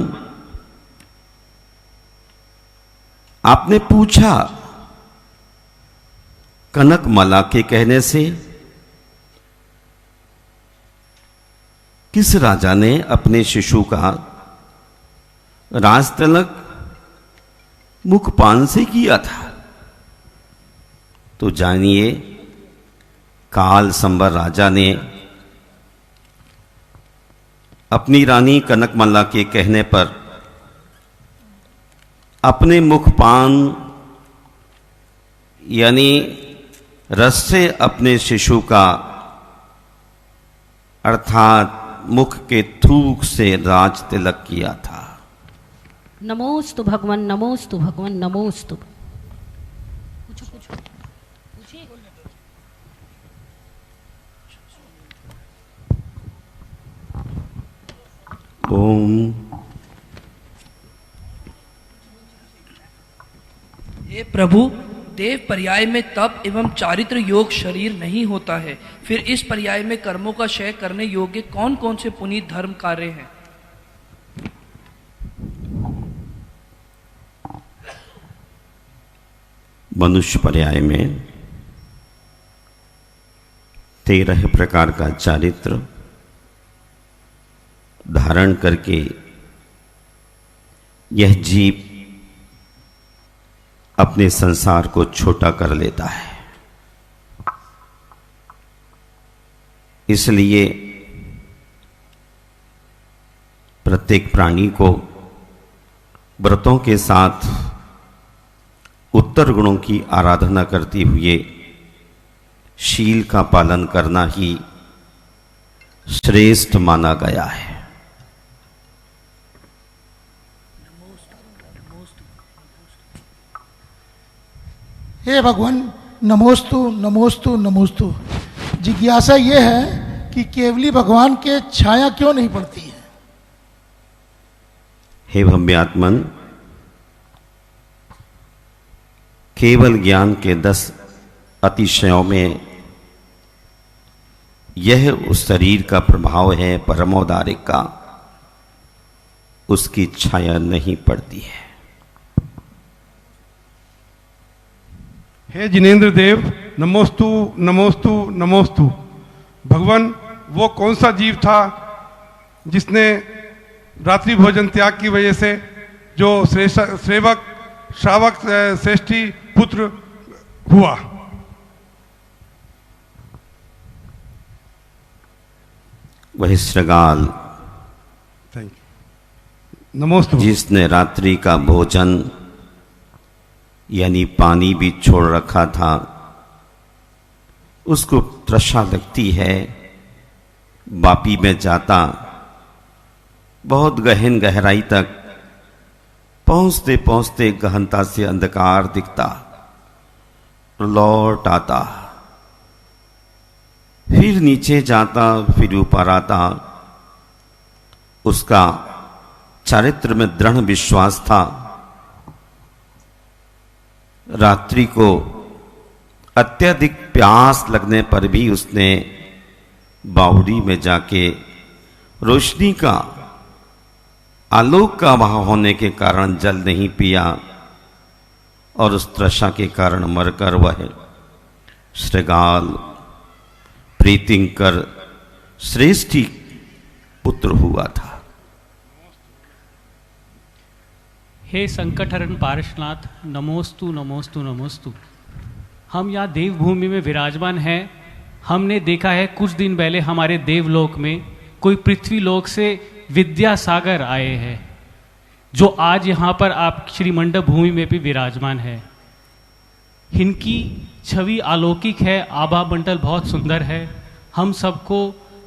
आपने पूछा कनकमाला के कहने से किस राजा ने अपने शिशु का राजतिलक मुखपान से किया था? तो जानिए, काल संबर राजा ने अपनी रानी कनकमाला के कहने पर अपने मुखपान यानी रस से अपने शिशु का अर्थात मुख के थूक से राज तिलक किया था। नमोस्तु भगवान, नमोस्तु भगवान, नमोस्तु। पूछो पूछो पूछिए। ओम। हे प्रभु, देव पर्याय में तप एवं चारित्र योग शरीर नहीं होता है, फिर इस पर्याय में कर्मों का क्षय करने योग्य कौन कौन से पुनीत धर्म कार्य हैं? मनुष्य पर्याय में 13 प्रकार का चारित्र धारण करके यह जीव अपने संसार को छोटा कर लेता है। इसलिए प्रत्येक प्राणी को व्रतों के साथ उत्तर गुणों की आराधना करते हुए शील का पालन करना ही श्रेष्ठ माना गया है। हे भगवान, नमोस्तु नमोस्तु नमोस्तु। जिज्ञासा यह है कि केवली भगवान के छाया क्यों नहीं पड़ती है? हे भव्यात्मन, केवल ज्ञान के 10 अतिशयों में यह उस शरीर का प्रभाव है परमोदारिक का, उसकी छाया नहीं पड़ती है। हे जिनेन्द्र देव, नमोस्तु नमोस्तु नमोस्तु। भगवान, वो कौन सा जीव था जिसने रात्रि भोजन त्याग की वजह से जो सेवक श्रावक श्रेष्ठी पुत्र हुआ? वह श्रृगाल, नमोस्तु, जिसने रात्रि का भोजन यानी पानी भी छोड़ रखा था, उसको तृष्णा लगती है, वापी में जाता, बहुत गहन गहराई तक पहुंचते पहुंचते गहनता से अंधकार दिखता, लौट आता, फिर नीचे जाता, फिर ऊपर आता। उसका चारित्र में दृढ़ विश्वास था। रात्रि को अत्यधिक प्यास लगने पर भी उसने बावड़ी में जाके रोशनी का, आलोक का वहां होने के कारण जल नहीं पिया और उस तृषा के कारण मरकर वह श्रृगाल प्रीतिंकर श्रेष्ठी पुत्र हुआ था। हे संकटहरण पार्श्वनाथ, नमोस्तु नमोस्तु नमोस्तु। हम यहाँ देवभूमि में विराजमान हैं। हमने देखा है कुछ दिन पहले हमारे देवलोक में कोई पृथ्वी लोक से विद्यासागर आए हैं, जो आज यहाँ पर आप श्री मंडप भूमि में भी विराजमान है। इनकी छवि अलौकिक है, आभा मंडल बहुत सुंदर है। हम सबको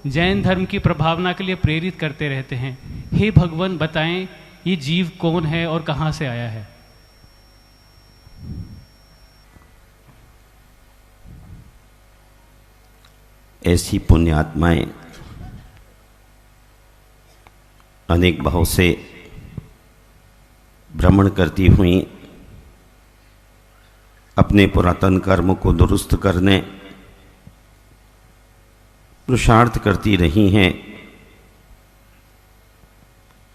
जैन धर्म की प्रभावना के लिए प्रेरित करते रहते हैं। हे भगवान, बताएं ये जीव कौन है और कहाँ से आया है? ऐसी पुण्यात्माएं अनेक भाव से भ्रमण करती हुई अपने पुरातन कर्म को दुरुस्त करने पुरुषार्थ करती रही हैं,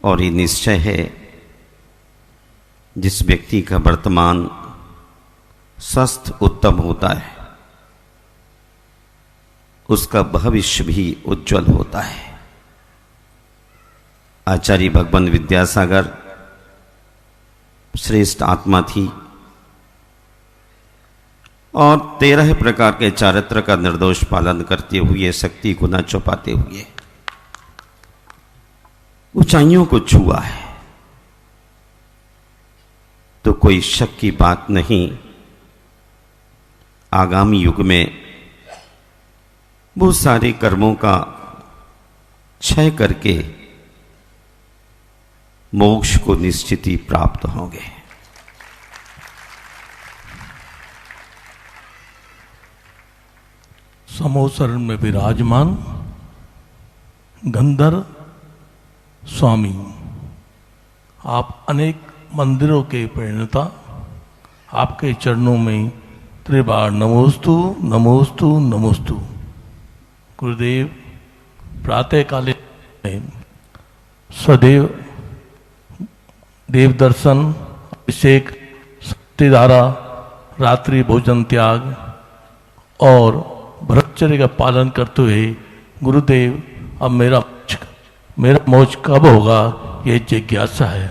और ये निश्चय है जिस व्यक्ति का वर्तमान स्वस्थ उत्तम होता है उसका भविष्य भी उज्जवल होता है। आचार्य भगवान विद्यासागर श्रेष्ठ आत्मा थी और 13 प्रकार के चारित्र का निर्दोष पालन करते हुए, शक्ति को न छुपाते हुए ऊंचाइयों को छुआ है। तो कोई शक की बात नहीं, आगामी युग में वो सारे कर्मों का क्षय करके मोक्ष को निश्चित ही प्राप्त होंगे। समोसरण में विराजमान गंधर्व स्वामी, आप अनेक मंदिरों के प्रणेता, आपके चरणों में त्रिबार नमोस्तु नमोस्तु नमोस्तु। गुरुदेव प्रातःकालीन में सदैव देव दर्शन, अभिषेक, सत्यधारा, रात्रि भोजन त्याग और ब्रह्मचर्य का पालन करते हुए, गुरुदेव अब मेरा मोक्ष कब होगा ये जिज्ञासा है।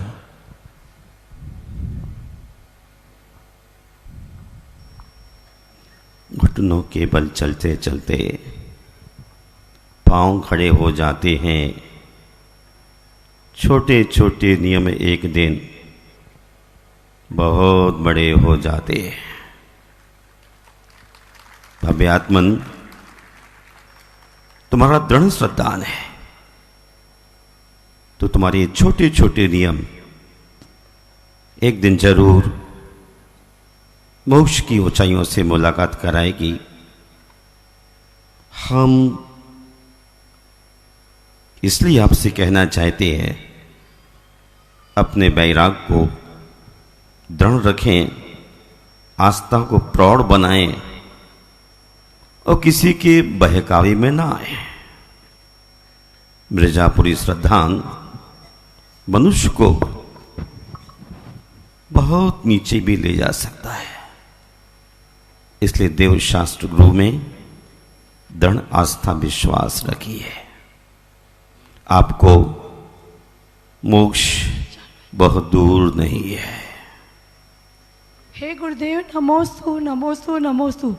घुटनों के बल चलते चलते पांव खड़े हो जाते हैं। छोटे छोटे नियम एक दिन बहुत बड़े हो जाते हैं। भव्यात्मन, तुम्हारा दृढ़ श्रद्धान है तो तुम्हारे छोटे छोटे नियम एक दिन जरूर मोक्ष की ऊंचाइयों से मुलाकात कराएगी। हम इसलिए आपसे कहना चाहते हैं, अपने वैराग को दृढ़ रखें, आस्था को प्रौढ़ बनाएं और किसी के बहकावे में ना आए। मिर्जापुरी श्रद्धान मनुष्य को बहुत नीचे भी ले जा सकता है। इसलिए देव शास्त्र गुरु में दृढ़ आस्था विश्वास रखिए, आपको मोक्ष बहुत दूर नहीं है। हे गुरुदेव, नमोस्तु नमोस्तु नमोस्तु।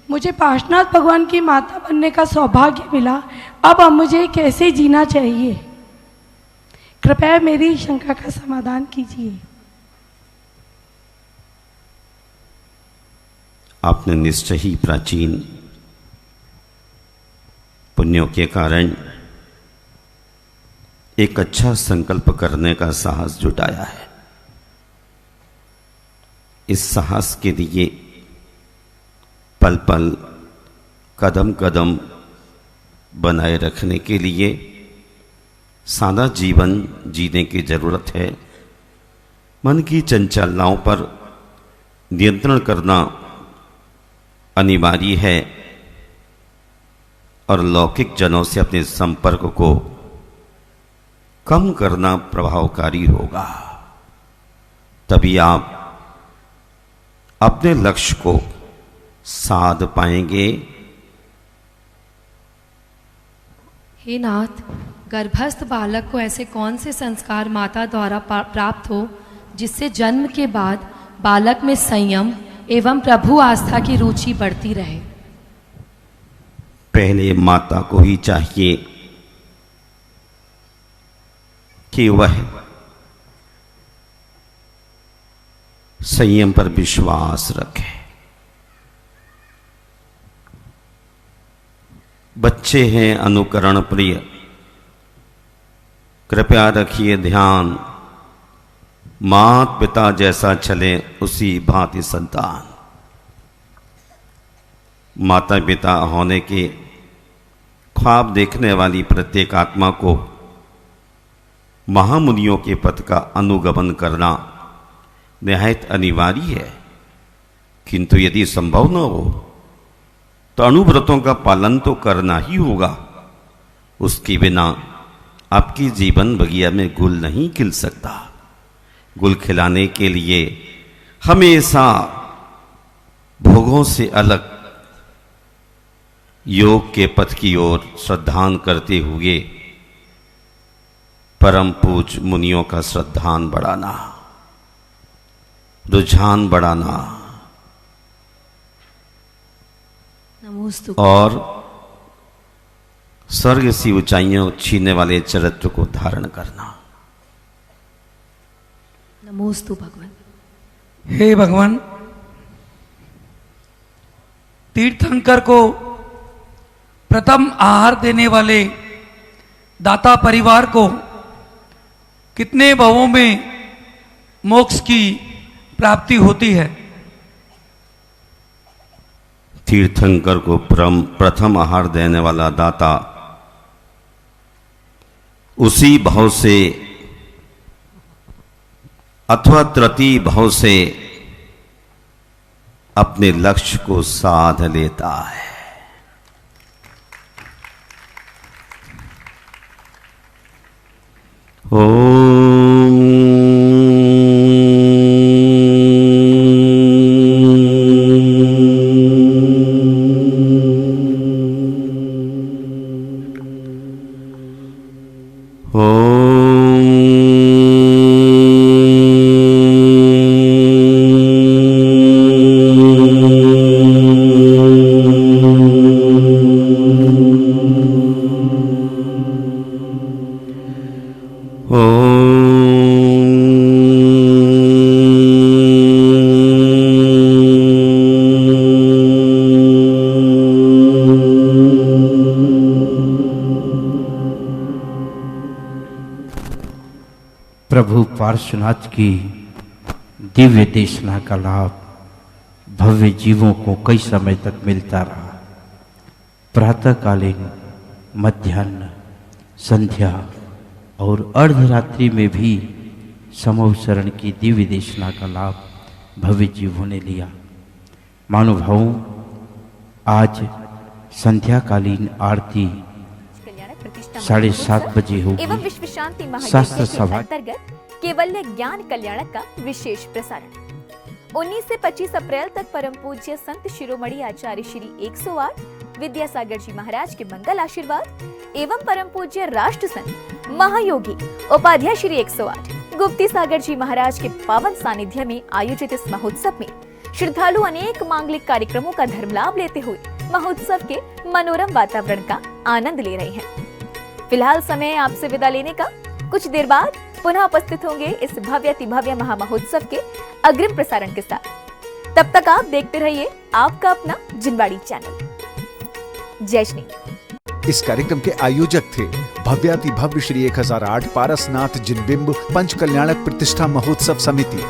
मुझे पार्श्वनाथ भगवान की माता बनने का सौभाग्य मिला। अब मुझे कैसे जीना चाहिए? कृपया मेरी शंका का समाधान कीजिए। आपने निश्चय ही प्राचीन पुण्यों के कारण एक अच्छा संकल्प करने का साहस जुटाया है। इस साहस के लिए पल पल, कदम कदम बनाए रखने के लिए सादा जीवन जीने की जरूरत है। मन की चंचलताओं पर नियंत्रण करना अनिवार्य है और लौकिक जनों से अपने संपर्क को कम करना प्रभावकारी होगा। तभी आप अपने लक्ष्य को साध पाएंगे। हे नाथ, गर्भस्थ बालक को ऐसे कौन से संस्कार माता द्वारा प्राप्त हो जिससे जन्म के बाद बालक में संयम एवं प्रभु आस्था की रुचि बढ़ती रहे? पहले माता को ही चाहिए कि वह संयम पर विश्वास रखे। बच्चे हैं अनुकरण प्रिय, कृपया रखिए ध्यान, मात पिता जैसा चले उसी भांति संतान। माता पिता होने के ख्वाब देखने वाली प्रत्येक आत्मा को महामुनियों के पथ का अनुगमन करना निहायत अनिवार्य है। किंतु यदि संभव न हो तो अनुव्रतों का पालन तो करना ही होगा। उसके बिना आपकी जीवन बगिया में गुल नहीं खिल सकता। गुल खिलाने के लिए हमेशा भोगों से अलग योग के पथ की ओर श्रद्धान करते हुए परम पूज मुनियों का श्रद्धान बढ़ाना, रुझान बढ़ाना और स्वर्ग सी ऊंचाइयों छीने वाले चरित्र को धारण करना। नमोस्तु भगवान। हे भगवान, तीर्थंकर को प्रथम आहार देने वाले दाता परिवार को कितने भवों में मोक्ष की प्राप्ति होती है? तीर्थंकर को प्रथम आहार देने वाला दाता उसी भाव से अथवा तृतीय भाव से अपने लक्ष्य को साध लेता है। प्रभु पार्श्वनाथ की दिव्य देशना का लाभ भव्य जीवों को कई समय तक मिलता रहा। प्रातःकालीन, मध्याह्न, संध्या और अर्धरात्रि में भी समूह शरण की दिव्य देशना का लाभ भव्य जीवों ने लिया। महानुभावों, आज संध्याकालीन आरती 7:30 बजे होगी। एवं विश्व शांति शास्त्र महायज्ञ सभा के अंतर्गत केवल्य ज्ञान कल्याणक का विशेष प्रसारण 19 से 25 अप्रैल तक परम पूज्य संत शिरोमणि आचार्य श्री 108 विद्यासागर जी महाराज के मंगल आशीर्वाद एवं परम पूज्य राष्ट्र संत महायोगी उपाध्याय श्री 108 गुप्ती सागर जी महाराज के पावन सानिध्य में आयोजित इस महोत्सव में श्रद्धालु अनेक मांगलिक कार्यक्रमों का धर्म लाभ लेते हुए महोत्सव के मनोरम वातावरण का आनंद ले रहे हैं। फिलहाल समय आपसे विदा लेने का। कुछ देर बाद पुनः उपस्थित होंगे इस भव्य महा महोत्सव के अग्रिम प्रसारण के साथ। तब तक आप देखते रहिए आपका अपना जिनवाड़ी चैनल। जय श्री। इस कार्यक्रम के आयोजक थे भव्याति भव्य श्री 1008 पारसनाथ जिनबिंब पंच कल्याणक प्रतिष्ठा महोत्सव समिति।